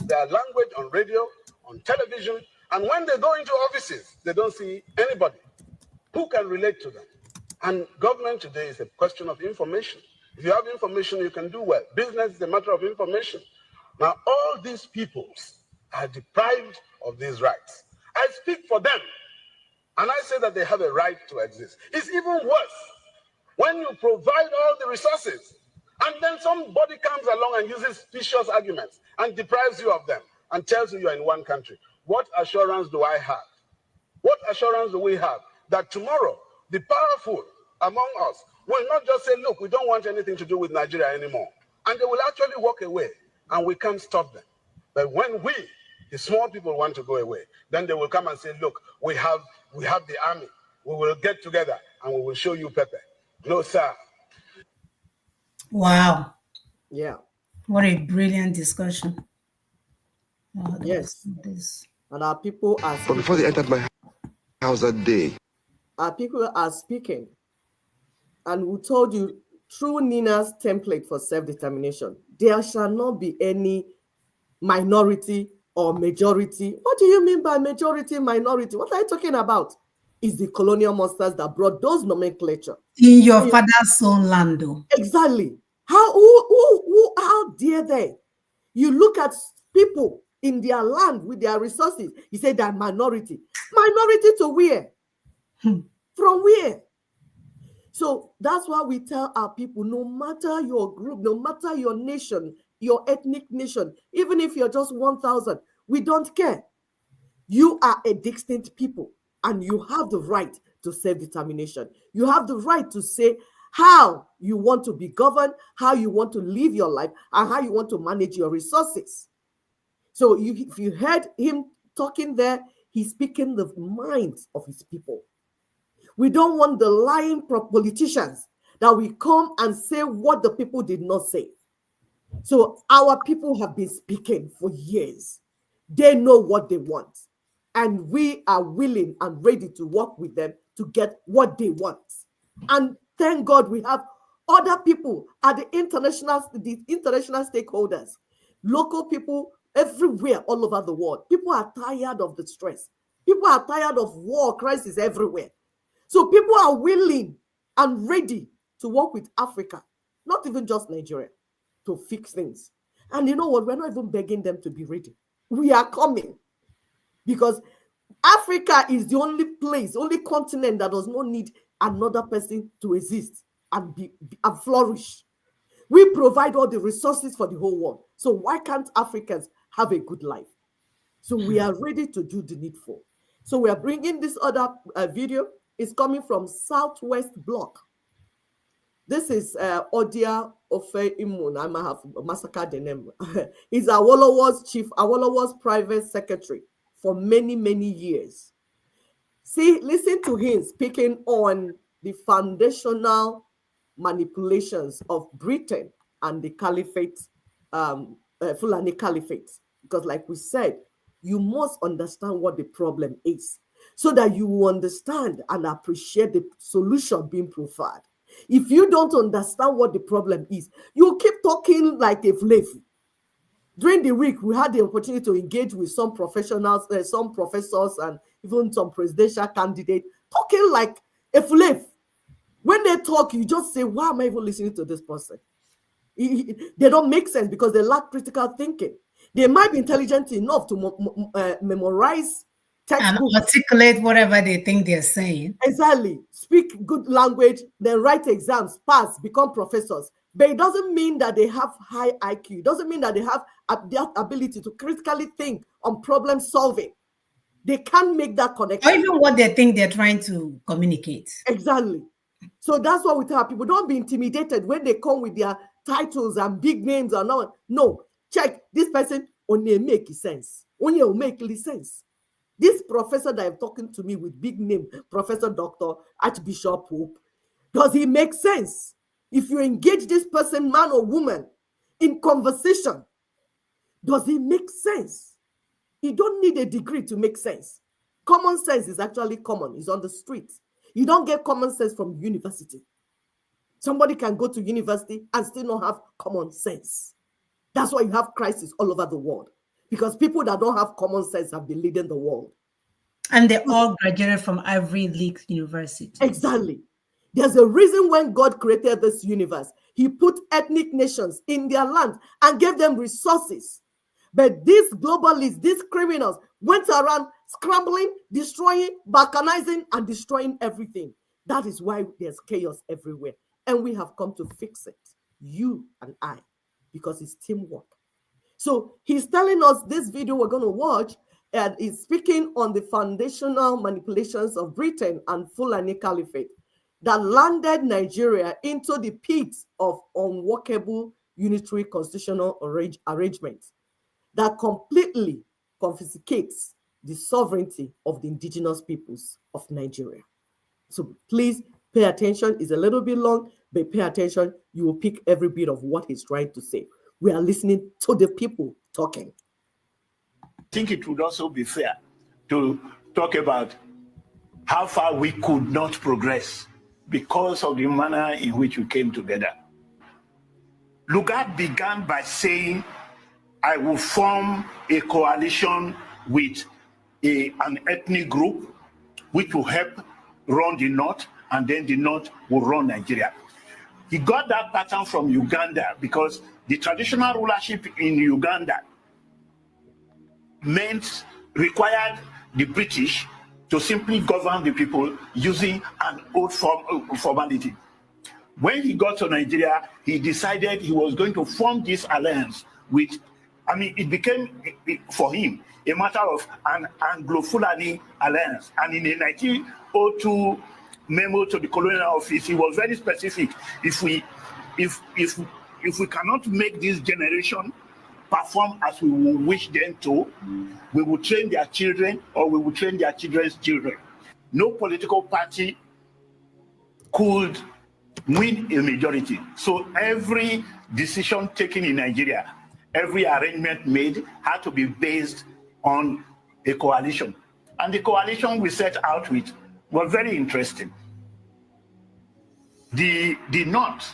their language on radio, on television, and when they go into offices, they don't see anybody who can relate to them. And government today is a question of information. If you have information, you can do well. Business is a matter of information. Now, all these peoples are deprived of these rights. I speak for them, and I say that they have a right to exist. It's even worse when you provide all the resources, and then somebody comes along and uses specious arguments and deprives you of them and tells you you're in one country. What assurance do I have? What assurance do we have that tomorrow the powerful among us will not just say, look, we don't want anything to do with Nigeria anymore, and they will actually walk away, and we can't stop them. But when we The small people want to go away. Then they will come and say, look, we have the army. We will get together and we will show you Pepe. No, sir. Wow. Yeah. What a brilliant discussion. Oh, Yes. this. And our people are But before they speaking. entered my house that day, Our people are speaking. And we told you, through Nina's template for self-determination, there shall not be any minority or majority. What do you mean by majority, minority? What are you talking about? It's the colonial monsters that brought those nomenclature. In your father's own land, though. Exactly. How dare they? You look at people in their land with their resources, you say they're minority. Minority to where? From where? So that's why we tell our people, no matter your group, no matter your nation, your ethnic nation, even if you're just 1,000, we don't care. You are a distinct people and you have the right to self-determination. You have the right to say how you want to be governed, how you want to live your life, and how you want to manage your resources. So if you heard him talking there, he's speaking the minds of his people. We don't want the lying politicians that will come and say what the people did not say. So our people have been speaking for years. They know what they want. And we are willing and ready to work with them to get what they want. And thank God we have other people at the international stakeholders, local people everywhere, all over the world. People are tired of the stress. People are tired of war, crisis everywhere. So people are willing and ready to work with Africa, not even just Nigeria, to fix things. And you know what? We're not even begging them to be ready. We are coming because Africa is the only place, only continent that does not need another person to exist and and flourish. We provide all the resources for the whole world. So why can't Africans have a good life? So we are ready to do the needful. So we are bringing this other video. It's coming from Southwest Block. This is Odia Ofe Imun. I might have massacred the name. He's Awolowo's private secretary for many, many years. See, listen to him speaking on the foundational manipulations of Britain and the caliphate, Fulani Caliphate. Because like we said, you must understand what the problem is so that you will understand and appreciate the solution being provided. If you don't understand what the problem is, you keep talking like a slave. During the week, we had the opportunity to engage with some professionals, some professors, and even some presidential candidates, talking like a slave. When they talk, you just say, why am I even listening to this person? They don't make sense because they lack critical thinking. They might be intelligent enough to memorize textbooks and articulate whatever they think they're saying. Exactly. Speak good language, then write exams, pass, become professors. But it doesn't mean that they have high IQ. It doesn't mean that they have that ability to critically think on problem solving. They can't make that connection. Or even what they think they're trying to communicate. Exactly. So that's what we tell people. Don't be intimidated when they come with their titles and big names or not. No. Check. This person only make sense. Only will make sense. This professor that I'm talking to me with big name, Professor Dr. Archbishop Pope, does he make sense? If you engage this person, man or woman, in conversation, does he make sense? You don't need a degree to make sense. Common sense is actually common. It's on the street. You don't get common sense from university. Somebody can go to university and still not have common sense. That's why you have crisis all over the world. Because people that don't have common sense have been leading the world. And they all graduated from Ivy League universities. Exactly. There's a reason when God created this universe, he put ethnic nations in their land and gave them resources. But these globalists, these criminals, went around scrambling, destroying, balkanizing, and destroying everything. That is why there's chaos everywhere. And we have come to fix it, you and I, because it's teamwork. So he's telling us this video we're going to watch and is speaking on the foundational manipulations of Britain and Fulani Caliphate that landed Nigeria into the pit of unworkable unitary constitutional arrangements that completely confiscates the sovereignty of the indigenous peoples of Nigeria. So please pay attention. It's a little bit long, but pay attention. You will pick every bit of what he's trying to say. We are listening to the people talking. I think it would also be fair to talk about how far we could not progress because of the manner in which we came together. Lugard began by saying, I will form a coalition with an ethnic group which will help run the North, and then the North will run Nigeria. He got that pattern from Uganda because the traditional rulership in Uganda required the British to simply govern the people using an old formality. When he got to Nigeria, he decided he was going to form this alliance with, it became, for him, a matter of an Anglo-Fulani alliance. And in a 1902 memo to the colonial office, he was very specific. If we cannot make this generation perform as we will wish them to, we will train their children or we will train their children's children. No political party could win a majority. So every decision taken in Nigeria, every arrangement made had to be based on a coalition. And the coalition we set out with was very interesting. The North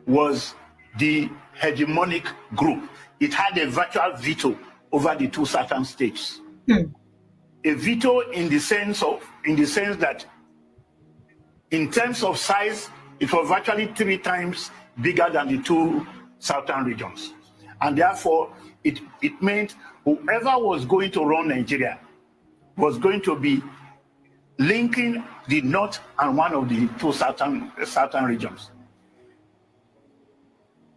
was the hegemonic group. It had a virtual veto over the two southern states. A veto in the sense that in terms of size, it was virtually 3 times bigger than the two southern regions. And therefore, it meant whoever was going to run Nigeria was going to be linking the North and one of the two southern regions.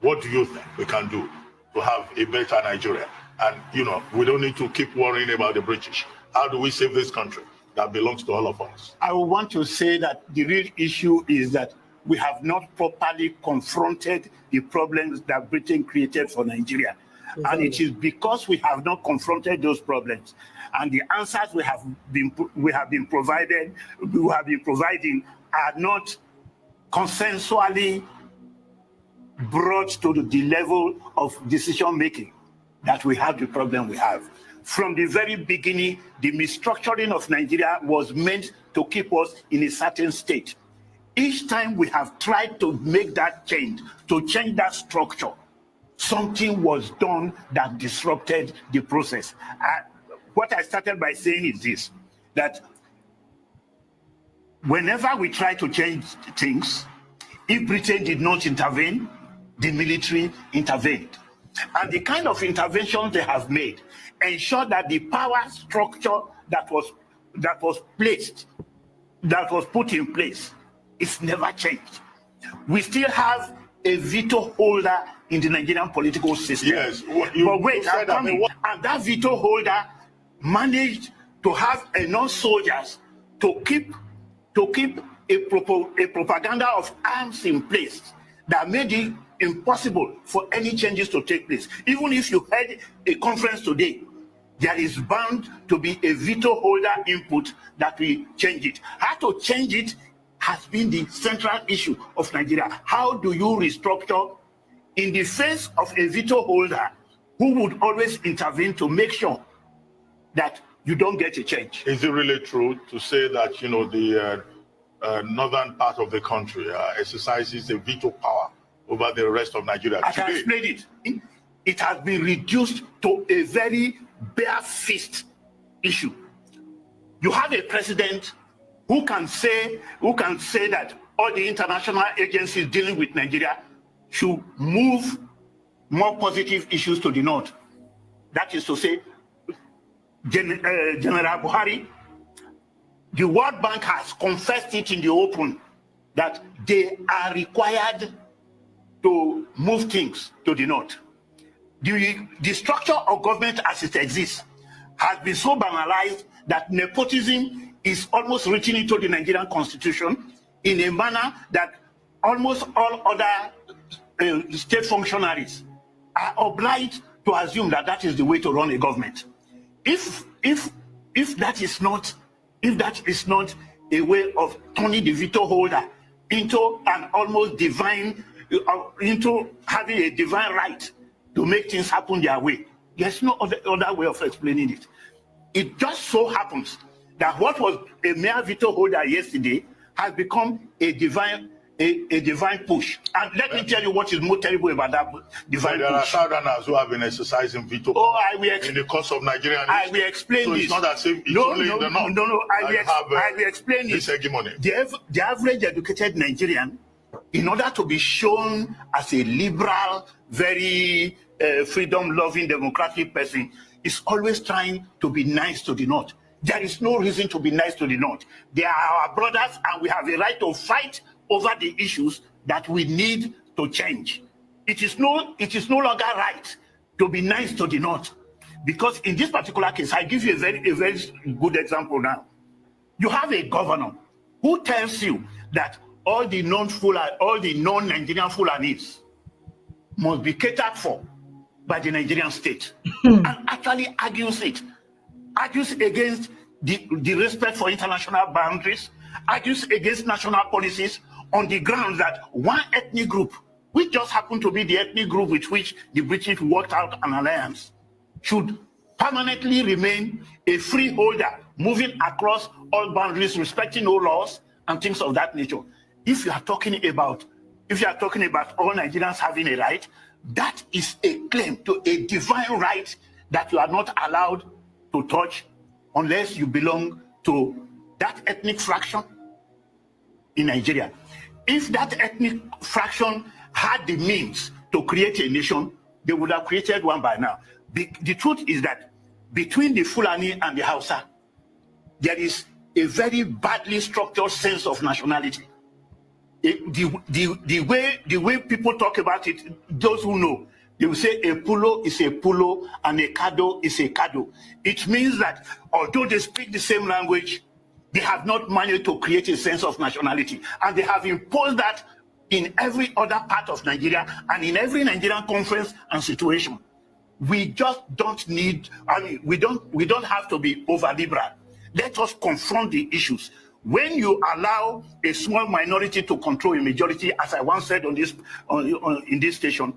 What do you think we can do to have a better Nigeria? And, we don't need to keep worrying about the British. How do we save this country that belongs to all of us? I would want to say that the real issue is that we have not properly confronted the problems that Britain created for Nigeria. Exactly. And it is because we have not confronted those problems and the answers we have been providing are not consensually brought to the level of decision making that we have the problem we have. From the very beginning, the restructuring of Nigeria was meant to keep us in a certain state. Each time we have tried to make that change, to change that structure, something was done that disrupted the process. What I started by saying is this, that whenever we try to change things, if Britain did not intervene, the military intervened. And the kind of interventions they have made ensure that the power structure that was put in place is never changed. We still have a veto holder in the Nigerian political system. Yes, but wait, I'm coming. And that veto holder managed to have enough soldiers to keep a propaganda of arms in place that made it impossible for any changes to take place. Even if you had a conference today, there is bound to be a veto holder input that will change it. How to change it has been the central issue of Nigeria. How do you restructure in the face of a veto holder who would always intervene to make sure that you don't get a change? Is it really true to say that, the northern part of the country exercises a veto power over the rest of Nigeria I can explain it. It has been reduced to a very bare fist issue. You have a president who can say that all the international agencies dealing with Nigeria should move more positive issues to the north. That is to say, General Buhari, the World Bank has confessed it in the open that they are required to move things to the north. The structure of government as it exists has been so banalized that nepotism is almost written into the Nigerian constitution in a manner that almost all other state functionaries are obliged to assume that that is the way to run a government. if that is not a way of turning the veto holder into an almost divine, into having a divine right to make things happen their way, there's no other way of explaining it. It just so happens that what was a mere veto holder yesterday has become a divine push. And let me tell you what is more terrible about that divine there push. There are Southerners who have been exercising veto in the course of Nigerian history. I will explain so this. It's not as if it's only in the north. No, I will explain this it. hegemony. The average educated Nigerian, in order to be shown as a liberal, very freedom-loving, democratic person, is always trying to be nice to the North. There is no reason to be nice to the North. They are our brothers, and we have a right to fight over the issues that we need to change. It is no longer right to be nice to the North, because in this particular case, I give you a very good example now. You have a governor who tells you that all the non-Nigerian Fulanis must be catered for by the Nigerian state, and actually argues against the respect for international boundaries, argues against national policies on the grounds that one ethnic group, which just happened to be the ethnic group with which the British worked out an alliance, should permanently remain a freeholder, moving across all boundaries, respecting no laws and things of that nature. If you are talking about all Nigerians having a right, that is a claim to a divine right that you are not allowed to touch unless you belong to that ethnic fraction in Nigeria. If that ethnic fraction had the means to create a nation, they would have created one by now. The truth is that between the Fulani and the Hausa, there is a very badly structured sense of nationality. The way people talk about it, those who know, they will say a pulo is a pulo and a kado is a kado. It means that although they speak the same language, they have not managed to create a sense of nationality, and they have imposed that in every other part of Nigeria and in every Nigerian conference and situation. We just don't need, we don't have to be over liberal. Let us confront the issues. When you allow a small minority to control a majority, as I once said in this station,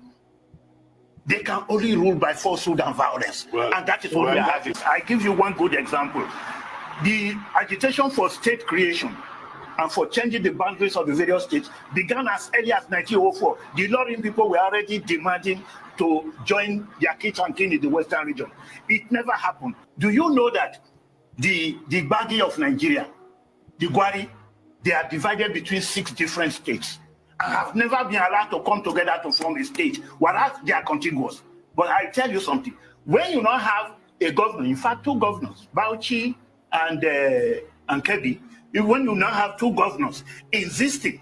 they can only rule by falsehood and violence. And that is what we are having. I give you one good example. The agitation for state creation and for changing the boundaries of the various states began as early as 1904. The Ilorin people were already demanding to join their kith and kin in the western region. It never happened. Do you know that the Gbagi of Nigeria, the Gwari, they are divided between 6 different states and have never been allowed to come together to form a state, whereas they are contiguous. But I tell you something, when you now have a governor, in fact 2 governors, Bauchi and Kebbi, when you now have 2 governors insisting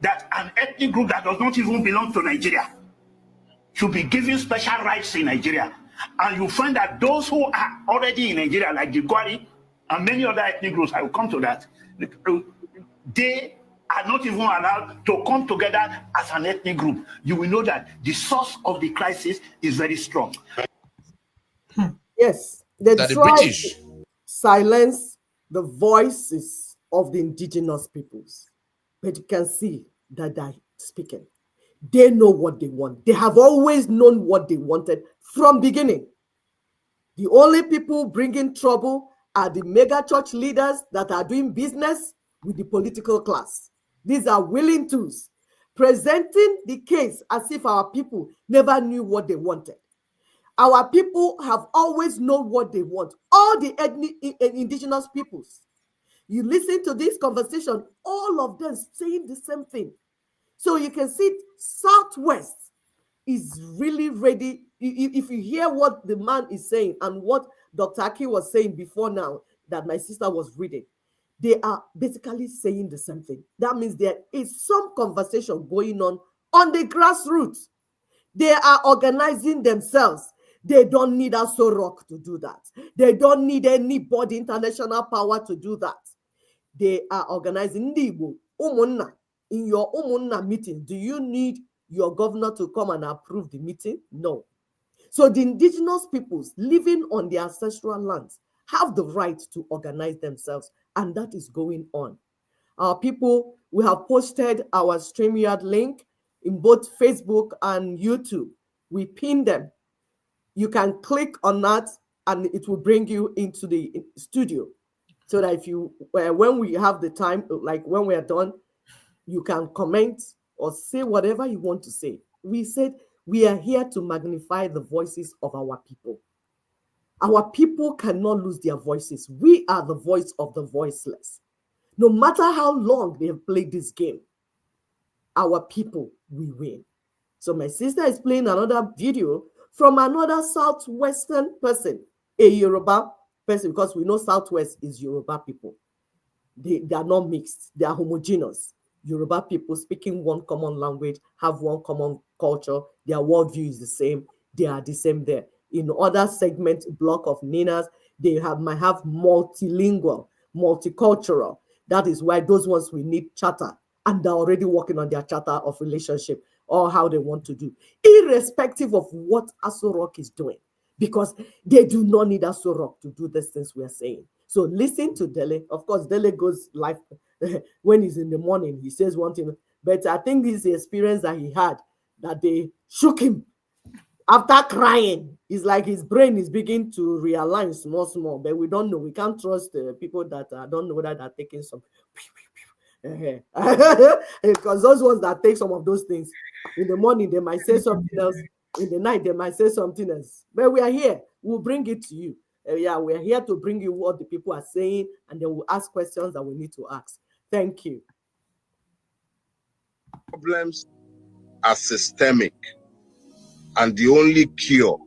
that an ethnic group that does not even belong to Nigeria should be given special rights in Nigeria, and you find that those who are already in Nigeria, like the Gwari and many other ethnic groups, I will come to that, they are not even allowed to come together as an ethnic group. You will know that the source of the crisis is very strong. Yes, they try to silence the voices of the indigenous peoples, but you can see that they're speaking. They know what they want. They have always known what they wanted from beginning. The only people bringing trouble are the mega church leaders that are doing business with the political class. These are willing tools, presenting the case as if our people never knew what they wanted. Our people have always known what they want. All the ethnic indigenous peoples. You listen to this conversation, all of them saying the same thing. So you can see Southwest is really ready. If you hear what the man is saying and what Dr. Aki was saying before now that my sister was reading, they are basically saying the same thing. That means there is some conversation going on the grassroots. They are organizing themselves. They don't need a Sorok to do that. They don't need anybody, international power to do that. They are organizing Ndibo, Umunna. In your Umunna meeting, do you need your governor to come and approve the meeting? No. So the indigenous peoples living on their ancestral lands have the right to organize themselves, and that is going on. Our people, we have posted our StreamYard link in both Facebook and YouTube. We pin them. You can click on that and it will bring you into the studio, so that if you when we have the time, like when we are done, you can comment or say whatever you want to say. We said we are here to magnify the voices of our people. Our people cannot lose their voices. We are the voice of the voiceless. No matter how long they have played this game, our people will win. So my sister is playing another video from another Southwestern person, a Yoruba person, because we know Southwest is Yoruba people. They are not mixed, they are homogeneous. Yoruba people speaking one common language, have one common culture, their worldview is the same, they are the same there. In other segment block of Ninas, they might have multilingual, multicultural. That is why those ones we need charter, and they're already working on their charter of relationship or how they want to do, irrespective of what Aso Rock is doing, because they do not need Aso Rock to do these things we are saying. So listen to Dele. Of course, Dele goes live when he's in the morning. He says one thing, but I think this is the experience that he had, that they shook him after crying. It's like his brain is beginning to realign small, but we don't know. We can't trust the people that don't know whether they're taking some. Because those ones that take some of those things, in the morning they might say something else, in the night they might say something else. But we are here. We'll bring it to you. Yeah, we are here to bring you what the people are saying, and then we'll ask questions that we need to ask. Thank you. Problems are systemic, and the only cure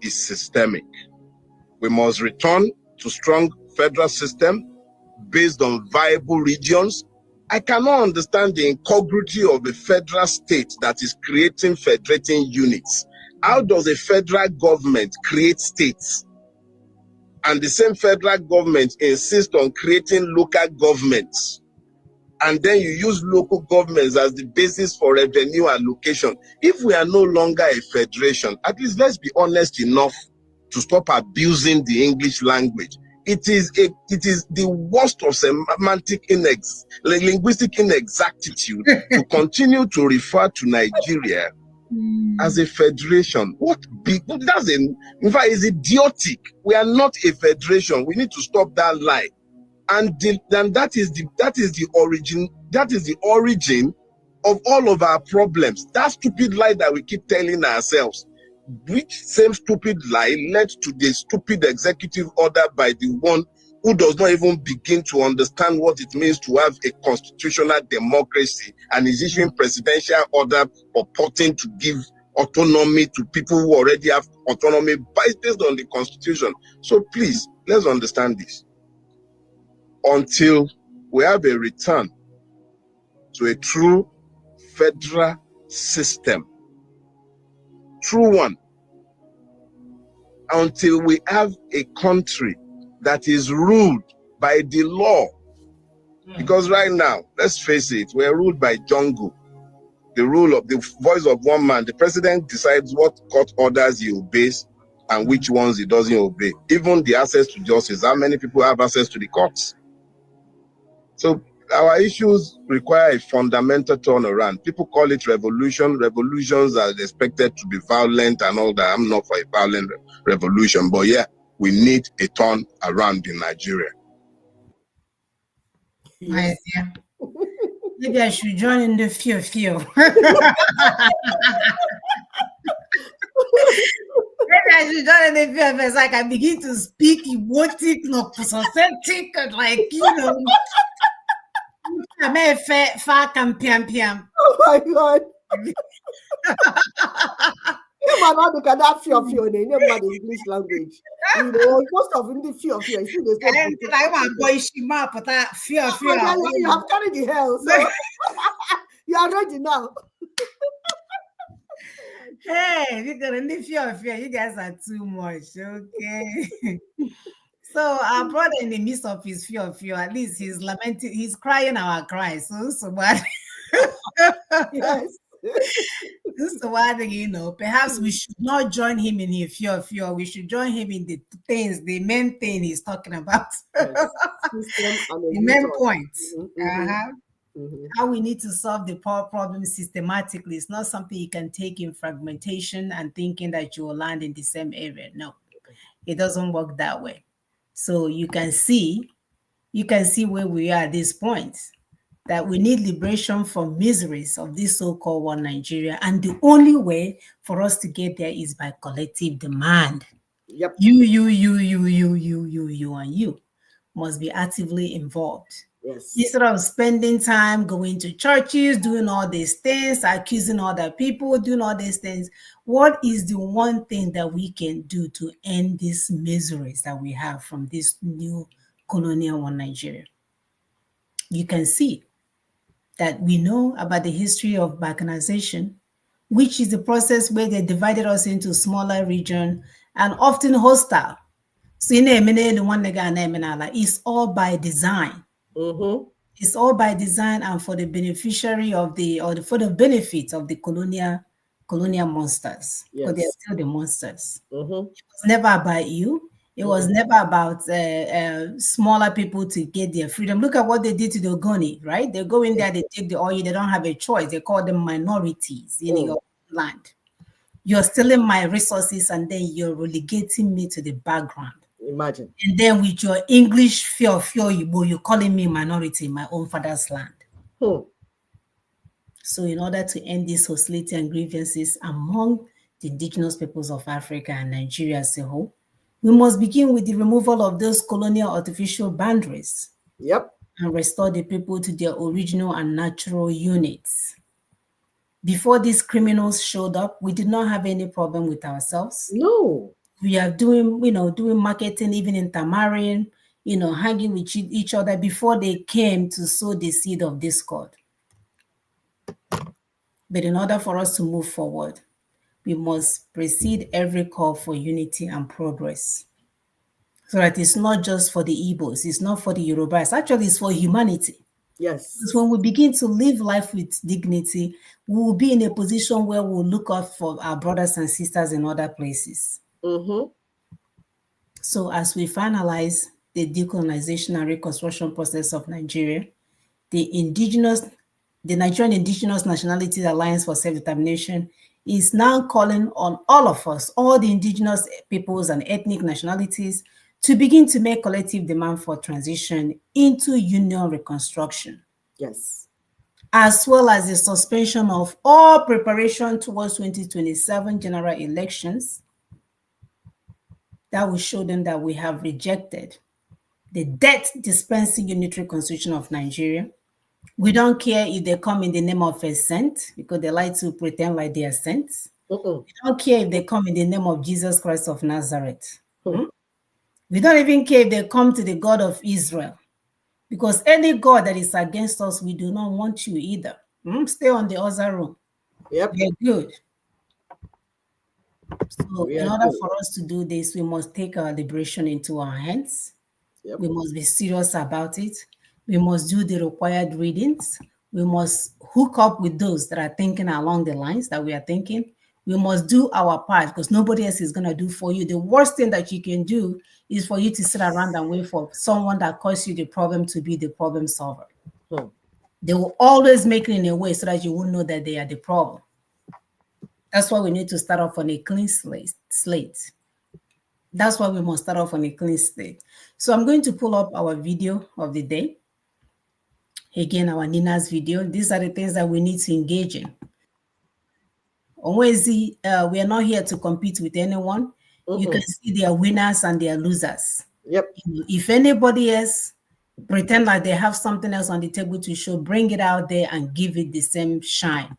is systemic. We must return to strong federal system based on viable regions. I cannot understand the incongruity of a federal state that is creating federating units. How does a federal government create states, and the same federal government insists on creating local governments, and then you use local governments as the basis for revenue allocation? If we are no longer a federation, at least let's be honest enough to stop abusing the English language. It is the worst of semantic linguistic inexactitude to continue to refer to Nigeria as a federation. What big, that's in fact, is idiotic. We are not a federation. We need to stop that lie. And that is the origin of all of our problems. That stupid lie that we keep telling ourselves, which same stupid lie led to the stupid executive order by the one who does not even begin to understand what it means to have a constitutional democracy, and is issuing presidential order purporting to give autonomy to people who already have autonomy based on the constitution. So please, let's understand this. Until we have a return to a true federal system, true one, until we have a country that is ruled by the law. Because right now, let's face it, we're ruled by jungle. The rule of the voice of one man. The president decides what court orders he obeys and which ones he doesn't obey. Even the access to justice, how many people have access to the courts? So our issues require a fundamental turnaround. People call it revolution. Revolutions are expected to be violent and all that. I'm not for a violent revolution, but yeah, we need a turn around in Nigeria. Yes. Yeah. Maybe I should join in the fear. Maybe I should join in the fear because I can begin to speak erotic, not authentic, like, you know. Oh my God. You might not look at that fear in the English language. You know, most of the fear. You see, there's no. And I want boy shima, but that fear. You have carried the hell, so you are ready now. Hey, you're gonna need fear. You guys are too much, okay? So our brother, in the midst of his fear, at least he's lamenting, he's crying our cry. So bad. Yes. This is why perhaps we should not join him in his fear. We should join him in the main thing he's talking about. Yes. System and a The main U-turn. point. Mhm, Uh-huh. mhm. How we need to solve the power problem systematically. It's not something you can take in fragmentation and thinking that you will land in the same area. No, it doesn't work that way. So you can see where we are at this point, that we need liberation from miseries of this so-called one Nigeria. And the only way for us to get there is by collective demand. Yep. You, and you must be actively involved. Yes. Instead of spending time going to churches, doing all these things, accusing other people, doing all these things, what is the one thing that we can do to end these miseries that we have from this new colonial one Nigeria? You can see that we know about the history of balkanization, which is the process where they divided us into smaller regions and often hostile. So it's all by design. Mm-hmm. It's all by design and for the beneficiary of for the benefit of the colonial monsters. Because they are Yes. still the monsters. Mm-hmm. It's never about you. It was never about smaller people to get their freedom. Look at what they did to the Ogoni, right? They go in there, they take the oil, they don't have a choice. They call them minorities in your land. You're stealing my resources and then you're relegating me to the background. Imagine. And then with your English fear, you're calling me minority in my own father's land. So in order to end this hostility and grievances among the indigenous peoples of Africa and Nigeria as a whole, we must begin with the removal of those colonial artificial boundaries. Yep. And restore the people to their original and natural units. Before these criminals showed up, we did not have any problem with ourselves. No. We are doing marketing, even intermarrying, hanging with each other before they came to sow the seed of discord. But in order for us to move forward, we must precede every call for unity and progress. So that it's not just for the Igbos, it's not for the Yorubas, actually it's for humanity. Yes. Because when we begin to live life with dignity, we will be in a position where we'll look out for our brothers and sisters in other places. Mm-hmm. So as we finalize the decolonization and reconstruction process of Nigeria, the Nigerian Indigenous Nationalities Alliance for Self-Determination is now calling on all of us, all the indigenous peoples and ethnic nationalities, to begin to make collective demand for transition into union reconstruction. Yes. As well as the suspension of all preparation towards 2027 general elections. That will show them that we have rejected the debt-dispensing unitary constitution of Nigeria. We don't care if they come in the name of a saint, because they like to pretend like they are saints. We don't care if they come in the name of Jesus Christ of Nazareth. We don't even care if they come to the God of Israel, because any God that is against us, we do not want you either. Stay on the other room. Yep. We're good. So in order for us to do this, we must take our liberation into our hands. Yep. We must be serious about it. We must do the required readings. We must hook up with those that are thinking along the lines that we are thinking. We must do our part, because nobody else is going to do for you. The worst thing that you can do is for you to sit around and wait for someone that caused you the problem to be the problem solver. They will always make it in a way so that you won't know that they are the problem. That's why we need to start off on a clean slate. That's why we must start off on a clean slate. So I'm going to pull up our video of the day. Again, our Nina's video. These are the things that we need to engage in. On Wednesday, we are not here to compete with anyone. You can see there are winners and there are losers. Yep. If anybody else pretend like they have something else on the table to show, bring it out there and give it the same shine,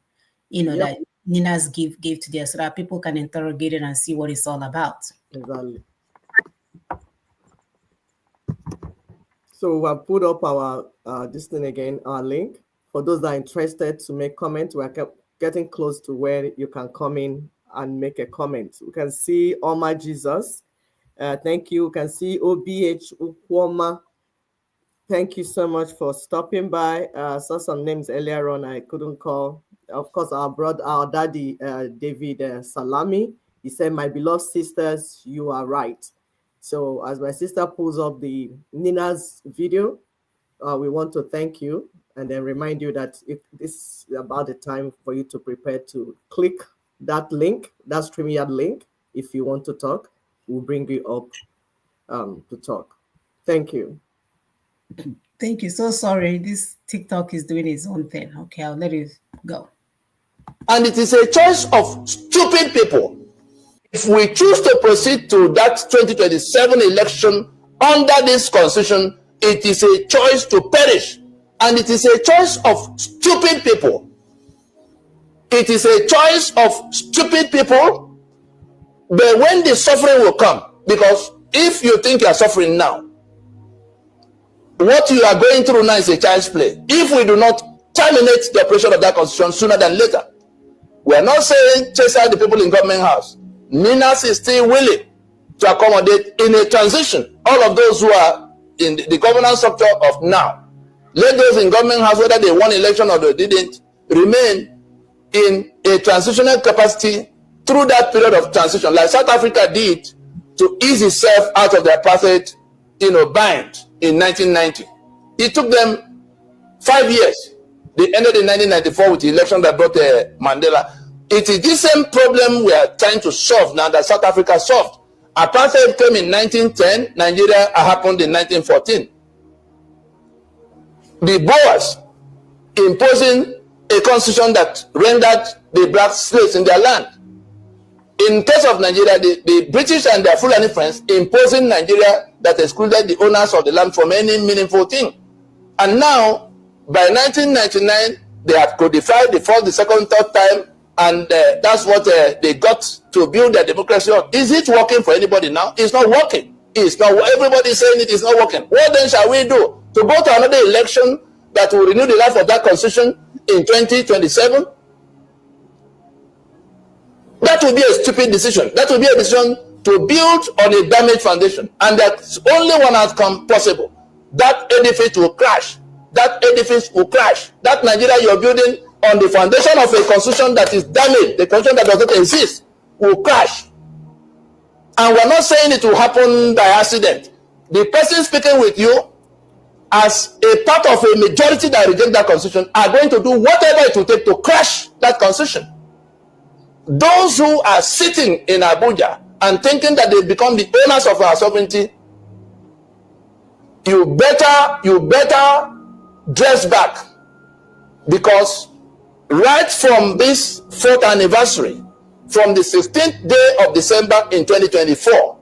that Nina's gave to there, so that people can interrogate it and see what it's all about. Exactly. So we'll put up our this thing again, our link. For those that are interested to make comments, we're getting close to where you can come in and make a comment. We can see Oma Jesus. Thank you. You can see OBH Ukwoma. Thank you so much for stopping by. Saw some names earlier on I couldn't call. of course, our brother, our daddy, David Salami. He said, "My beloved sisters, you are right." So as my sister pulls up the Nina's video, we want to thank you and then remind you that if this is about the time for you to prepare to click that link, that StreamYard link. If you want to talk, we'll bring you up to talk. Thank you. Thank you. So sorry. This TikTok is doing its own thing. Okay, I'll let it go. And it is a choice of stupid people. If we choose to proceed to that 2027 election under this constitution, it is a choice to perish. And it is a choice of stupid people. It is a choice of stupid people. But when the suffering will come, because if you think you are suffering now, what you are going through now is a child's play. If we do not terminate the operation of that constitution sooner than later, we are not saying chase out the people in government house. Ninas is still willing to accommodate in a transition all of those who are in the governance structure of now. Let those in government house, whether they won election or they didn't, remain in a transitional capacity through that period of transition, like South Africa did to ease itself out of the apartheid, bind in 1990. It took them 5 years. They ended in 1994 with the election that brought Mandela. It is this same problem we are trying to solve now that South Africa solved. Apartheid came in 1910, Nigeria happened in 1914. The Boers imposing a constitution that rendered the black slaves in their land. In case of Nigeria, the British and their Fulani friends imposing Nigeria that excluded the owners of the land from any meaningful thing. And now, by 1999, they had codified the first, the second, third time, and that's what they got to build their democracy on. Is it working for anybody now? It's not working. It's not. Everybody is saying it is not working. What then shall we do? To go to another election that will renew the life of that constitution in 2027? That will be a stupid decision. That will be a decision to build on a damaged foundation. And there's only one outcome possible. That edifice will crash. That edifice will crash. That Nigeria you're building on the foundation of a constitution that is damaged, the constitution that does not exist, will crash. And we're not saying it will happen by accident. The person speaking with you, as a part of a majority that reject that constitution, are going to do whatever it will take to crash that constitution. Those who are sitting in Abuja and thinking that they become the owners of our sovereignty, you better dress back, because right from this 4th anniversary, from the 16th day of December in 2024,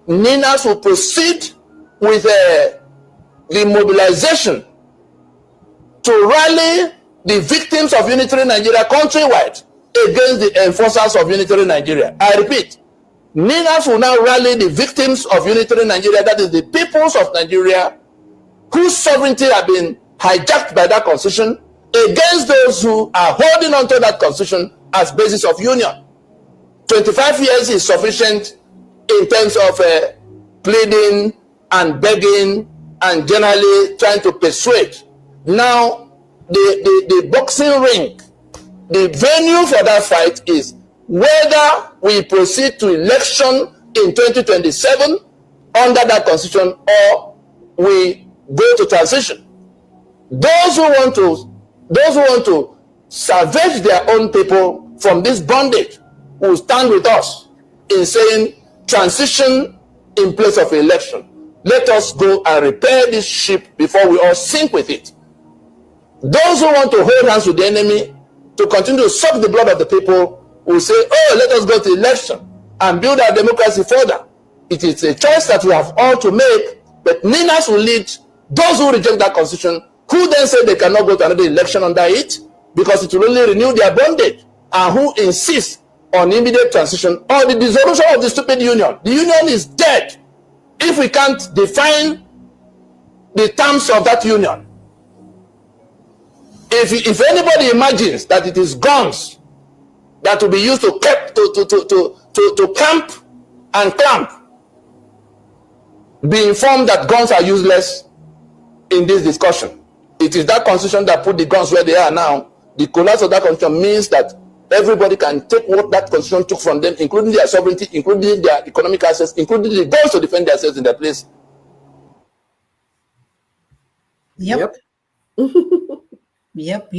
Ninas will proceed with the mobilization to rally the victims of unitary Nigeria countrywide against the enforcers of unitary Nigeria. I repeat, Ninas will now rally the victims of unitary Nigeria, that is the peoples of Nigeria whose sovereignty have been hijacked by that constitution, against those who are holding on to that constitution as basis of union. 25 years is sufficient in terms of pleading and begging and generally trying to persuade. Now, the boxing ring, the venue for that fight is whether we proceed to election in 2027 under that constitution or we go to transition. Those who want to salvage their own people from this bondage will stand with us in saying transition in place of election. Let us go and repair this ship before we all sink with it. Those who want to hold hands with the enemy to continue to suck the blood of the people will say, oh, let us go to election and build our democracy further. It is a choice that we have all to make, but Ninas will lead those who reject that constitution, who then say they cannot go to another election under it because it will only renew their bondage, and who insist on immediate transition or the dissolution of the stupid union. The union is dead if we can't define the terms of that union. If anybody imagines that it is guns that will be used to camp and clamp, be informed that guns are useless in this discussion. It is that constitution that put the guns where they are now The collapse of that constitution means that everybody can take what that constitution took from them, including their sovereignty, including their economic access, including the guns to defend themselves in their place. Yep. Yep.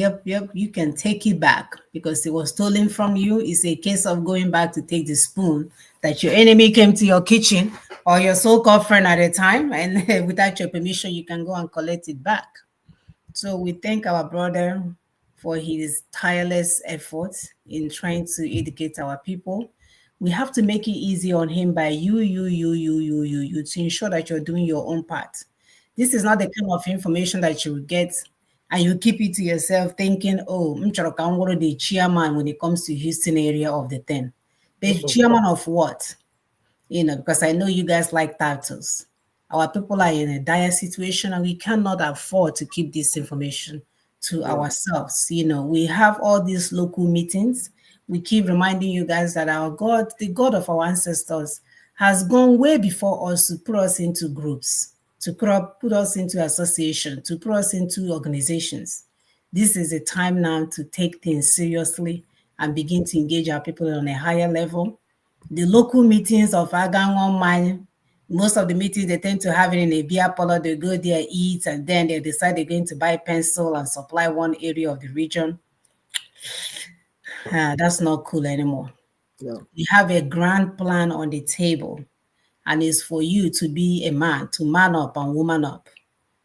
You can take it back because it was stolen from you. It's a case of going back to take the spoon that your enemy came to your kitchen or your so-called friend at a time, and without your permission, you can go and collect it back. So we thank our brother for his tireless efforts in trying to educate our people. We have to make it easy on him by you to ensure that you're doing your own part. This is not the kind of information that you will get and you keep it to yourself thinking, oh, I'm the chairman when it comes to Houston area of the 10. The chairman of what? Because I know you guys like titles. Our people are in a dire situation and we cannot afford to keep this information to ourselves. We have all these local meetings. We keep reminding you guys that our God, the God of our ancestors, has gone way before us to put us into groups, to put us into association, to put us into organizations. This is a time now to take things seriously and begin to engage our people on a higher level. The local meetings of Agang Online, most of the meetings they tend to have it in a beer parlor. They go there, eat, and then they decide they're going to buy pencil and supply one area of the region. That's not cool anymore. We have a grand plan on the table, and it's for you to be a man, to man up and woman up,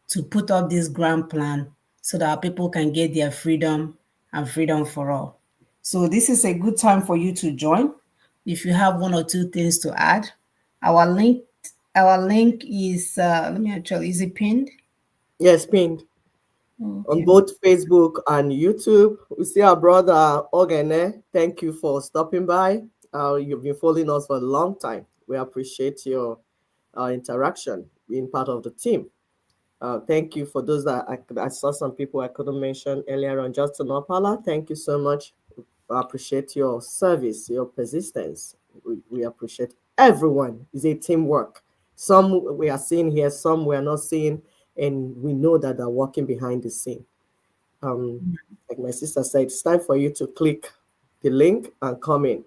to put up this grand plan so that our people can get their freedom and freedom for all. So this is a good time for you to join. If you have one or two things to add, our link is let me actually, is it pinned? Yes, pinned on both Facebook and YouTube. We see our brother Ogene. Thank you for stopping by. You've been following us for a long time. We appreciate your interaction, being part of the team. Thank you for those that I saw some people I couldn't mention earlier on. Justin Opala, thank you so much. I appreciate your service, your persistence. We appreciate everyone. It's a teamwork. Some we are seeing here, some we are not seeing, and we know that they're working behind the scene. Like my sister said, it's time for you to click the link and come in.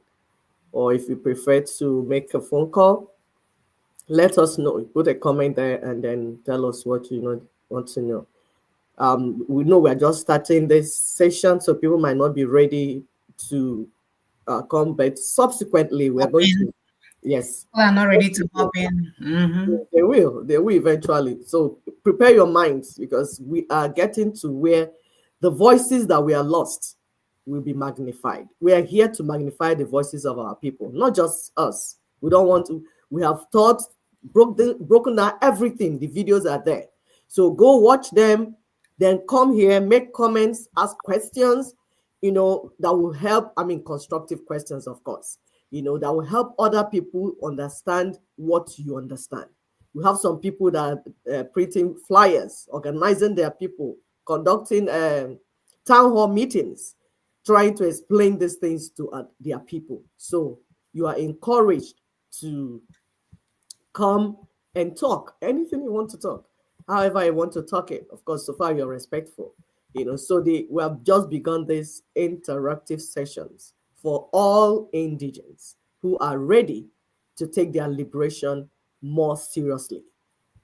Or if you prefer to make a phone call, let us know. Put a comment there and then tell us what you want to know. We know we're just starting this session, so people might not be ready to come, but subsequently we're going to, yes. People are not ready to hop in. They will eventually. So prepare your minds because we are getting to where the voices that we are lost will be magnified. We are here to magnify the voices of our people, not just us. We don't want to, we have taught, broken down everything. The videos are there. So go watch them, then come here, make comments, ask questions, that will help. I mean, constructive questions, of course, that will help other people understand what you understand. We have some people that are printing flyers, organizing their people, conducting town hall meetings, trying to explain these things to their people. So you are encouraged to come and talk anything you want to talk, however you want to talk it. Of course, so far you're respectful. So we have just begun these interactive sessions for all indigents who are ready to take their liberation more seriously.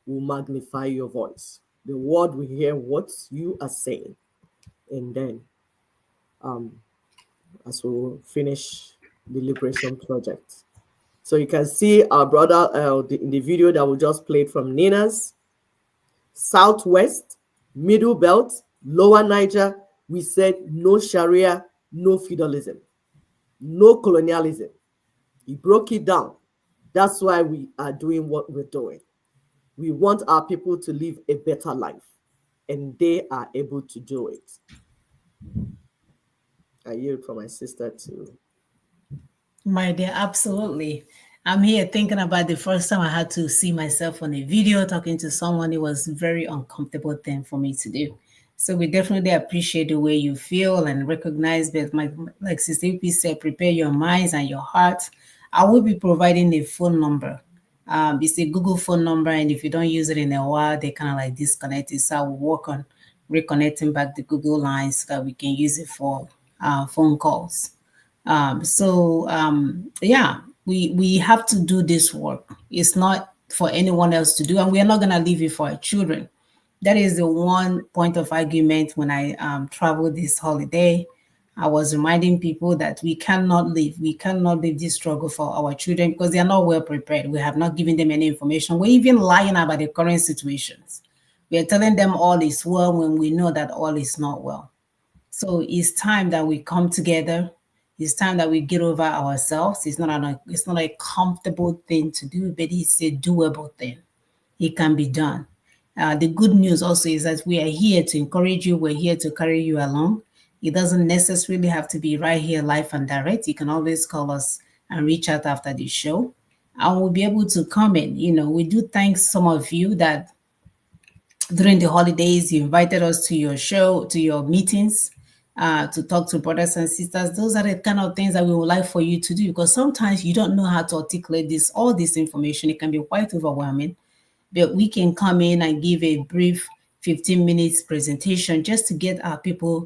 Will magnify your voice. The world will hear what you are saying. And then as we will finish the liberation project. So you can see our brother in the video that we just played from Nina's, Southwest, Middle Belt, Lower Niger, we said no Sharia, no feudalism, no colonialism. He broke it down. That's why we are doing what we're doing. We want our people to live a better life, and they are able to do it. I yield for my sister to. My dear, absolutely. I'm here thinking about the first time I had to see myself on a video talking to someone. It was a very uncomfortable thing for me to do. So we definitely appreciate the way you feel and recognize that, like Sister EP said, prepare your minds and your hearts. I will be providing a phone number. It's a Google phone number, and if you don't use it in a while, they kind of like disconnect it. So I will work on reconnecting back the Google lines so that we can use it for phone calls. Yeah, we have to do this work. It's not for anyone else to do, and we are not going to leave it for our children. That is the one point of argument when I traveled this holiday. I was reminding people that we cannot leave this struggle for our children because they are not well prepared. We have not given them any information. We're even lying about the current situations. We are telling them all is well when we know that all is not well. So it's time that we come together. It's time that we get over ourselves. It's not a comfortable thing to do, but it's a doable thing. It can be done. The good news also is that we are here to encourage you. We're here to carry you along. It doesn't necessarily have to be right here, live and direct. You can always call us and reach out after the show, and we'll be able to come in. We do thank some of you that during the holidays you invited us to your show, to your meetings, to talk to brothers and sisters. Those are the kind of things that we would like for you to do, because sometimes you don't know how to articulate all this information. It can be quite overwhelming, but we can come in and give a brief 15 minutes presentation just to get our people,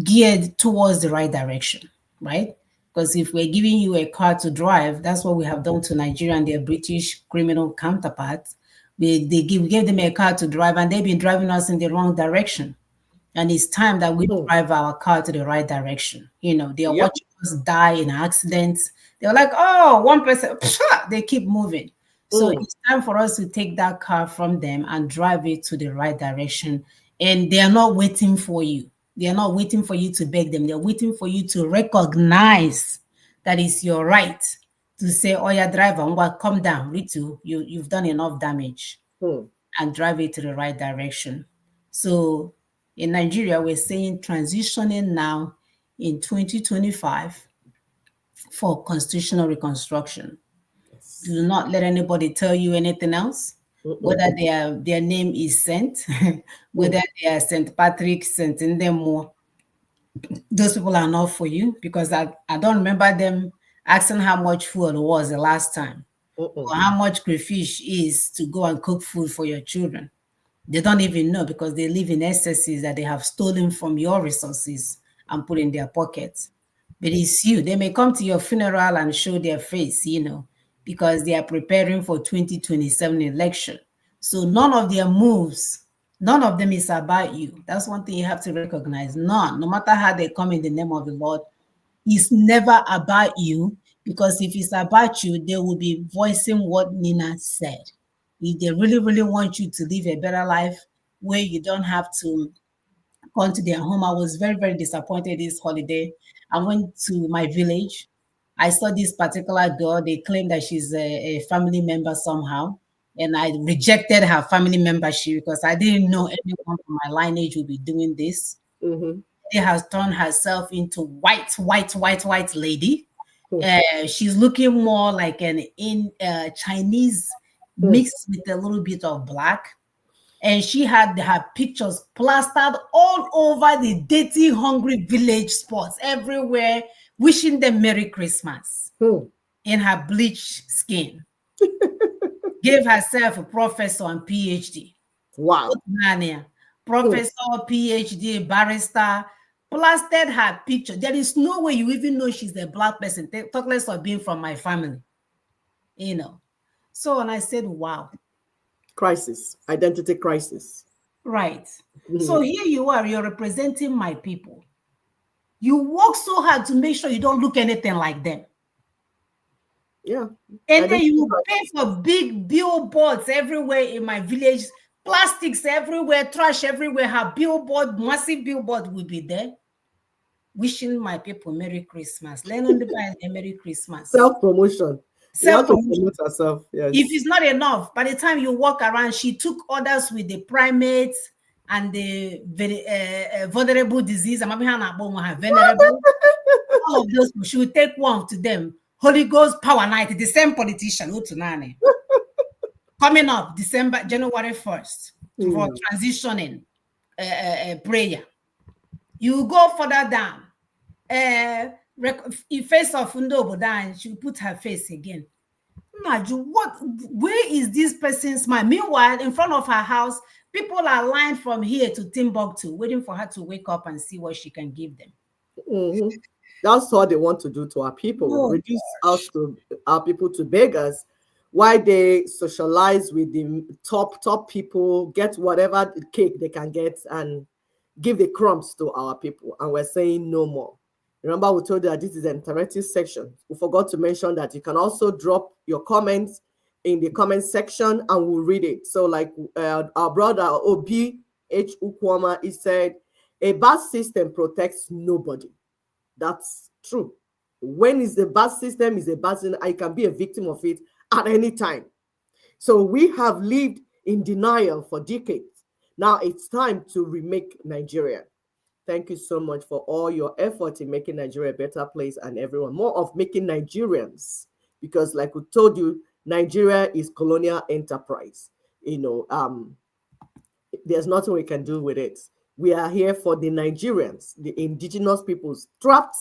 geared towards the right direction, right? Because if we're giving you a car to drive, that's what we have done to Nigeria and their British criminal counterparts. We gave them a car to drive, and they've been driving us in the wrong direction. And it's time that we drive our car to the right direction. They are watching us die in accidents. They're like, oh, 1%, they keep moving. So it's time for us to take that car from them and drive it to the right direction. And they are not waiting for you. They are not waiting for you to beg them. They're waiting for you to recognize that it's your right to say, oh, yeah, driver, come down. Ritu, you've done enough damage, and drive it to the right direction. So in Nigeria, we're saying transitioning now in 2025 for constitutional reconstruction. Do not let anybody tell you anything else, whether their name is Saint, whether they are St. Patrick, Saint Ndemo. Those people are not for you, because I don't remember them asking how much food was the last time, or how much crayfish is to go and cook food for your children. They don't even know, because they live in excesses that they have stolen from your resources and put in their pockets. But it's you. They may come to your funeral and show their face, because they are preparing for 2027 election. So none of their moves, none of them is about you. That's one thing you have to recognize. None, no matter how they come in the name of the Lord, it's never about you, because if it's about you, they will be voicing what Nina said. If they really, really want you to live a better life where you don't have to come to their home. I was very, very disappointed this holiday. I went to my village. I saw this particular girl. They claim that she's a family member somehow. And I rejected her family membership because I didn't know anyone from my lineage would be doing this. She has turned herself into white lady. She's looking more like an Chinese mixed with a little bit of black. And she had her pictures plastered all over the dirty, hungry village spots everywhere, wishing them Merry Christmas in her bleached skin. Gave herself a professor and PhD. Wow. Professor, PhD, barrister, plastered her picture. There is no way you even know she's a black person, talk less of being from my family. So, and I said, wow. Crisis, identity crisis. Right. So here you are, you're representing my people. You work so hard to make sure you don't look anything like them. Yeah. And then you pay for big billboards everywhere in my village, plastics everywhere, trash everywhere. Her billboard, massive billboard will be there, wishing my people Merry Christmas. Let on the buy a Merry Christmas. Self-promotion. Self-promote herself. Yes. If it's not enough, by the time you walk around, she took orders with the primates and the vulnerable disease. I'm venerable. All of those, she will take one to them. Holy Ghost Power Night, the same politician, coming up January 1st for transitioning prayer. You go further down. In face of Ndobodan, she put her face again. Where is this person's mind? Meanwhile, in front of her house, People are lined from here to Timbuktu, waiting for her to wake up and see what she can give them. Mhm. That's what they want to do to our people. Oh, Reduce us to our people to beggars. Why they socialize with the top people, get whatever cake they can get, and give the crumbs to our people. And we're saying no more. Remember, we told you that this is an interactive section. We forgot to mention that you can also drop your comments in the comment section and we'll read it. So, like our brother Obi H. Ukwama, he said, a bad system protects nobody. That's true. When is the bad system is a bad system, I can be a victim of it at any time. So we have lived in denial for decades. Now it's time to remake Nigeria. Thank you so much for all your effort in making Nigeria a better place and everyone. More of making Nigerians, because like we told you, Nigeria is colonial enterprise. There's nothing we can do with it. We are here for the Nigerians, the indigenous peoples trapped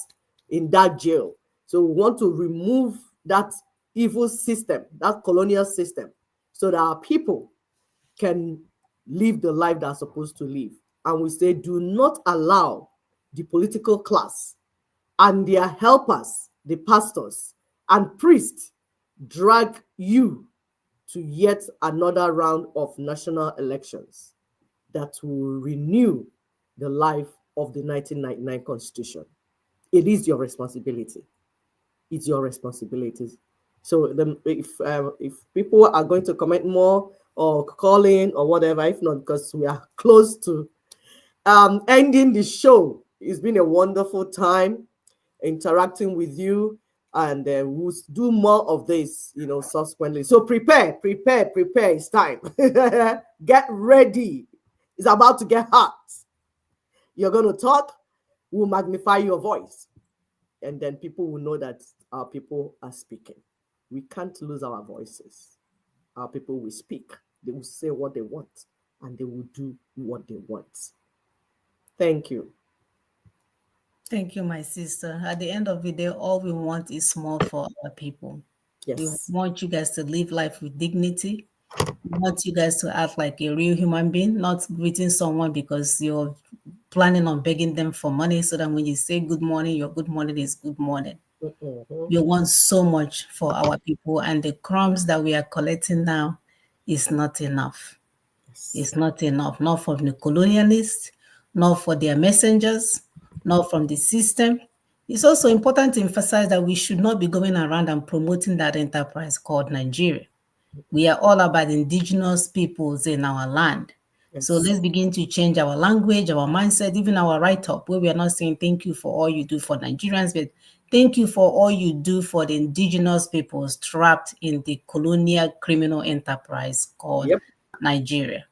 in that jail. So we want to remove that evil system, that colonial system, so that our people can live the life they're supposed to live. And we say, do not allow the political class and their helpers, the pastors and priests, drag you to yet another round of national elections that will renew the life of the 1999 Constitution. It is your responsibility. It's your responsibility. So if people are going to comment more or call in or whatever, if not, because we are close to ending the show. It's been a wonderful time interacting with you, and we'll do more of this, subsequently. So prepare. It's time. Get ready. It's about to get hot. You're going to talk, we'll magnify your voice, and then people will know that our people are speaking. We can't lose our voices. Our people will speak. They will say what they want, and they will do what they want. Thank you. thank you, my sister. At the end of the day, all we want is more for our people. We Yes. want you guys to live life with dignity. We want you guys to act like a real human being, not greeting someone because you're planning on begging them for money so that when you say good morning, your good morning is good morning. Mm-hmm. We want so much for our people, and the crumbs that we are collecting now is not enough. Yes. It's not enough, not from the colonialists, not for their messengers, not from the system. It's also important to emphasize that we should not be going around and promoting that enterprise called Nigeria. We are all about indigenous peoples in our land. So Yes. let's begin to change our language, our mindset, even our write-up, where we are not saying thank you for all you do for Nigerians, but thank you for all you do for the indigenous peoples trapped in the colonial criminal enterprise called Yep. Nigeria.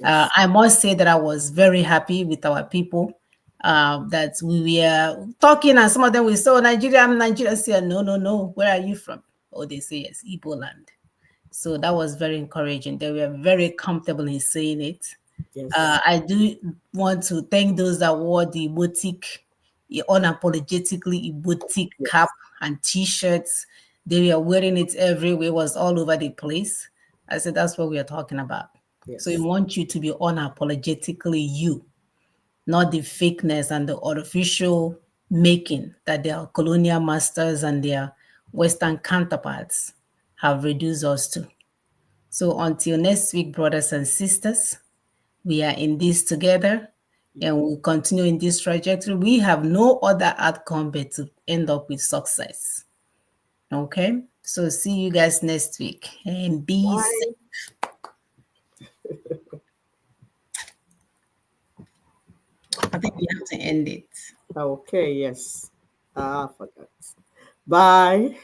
Yes. I must say that I was very happy with our people, that we were talking, and some of them will say, oh, Nigeria, I'm Nigeria. I say, no, no, no. Where are you from? Oh, they say, yes, Igbo land. So that was very encouraging. They were very comfortable in saying it. Yes. I do want to thank those that wore the boutique, unapologetically boutique Yes. cap and t-shirts. They were wearing it everywhere, it was all over the place. I said, that's what we are talking about. So we Yes. want you to be unapologetically you, not the fakeness and the artificial making that their colonial masters and their Western counterparts have reduced us to. So until next week, brothers and sisters, we are in this together and we'll continue in this trajectory. We have no other outcome but to end up with success. Okay? So see you guys next week and be safe. Bye. I think we have to end it. Okay. Yes. I forgot. Bye.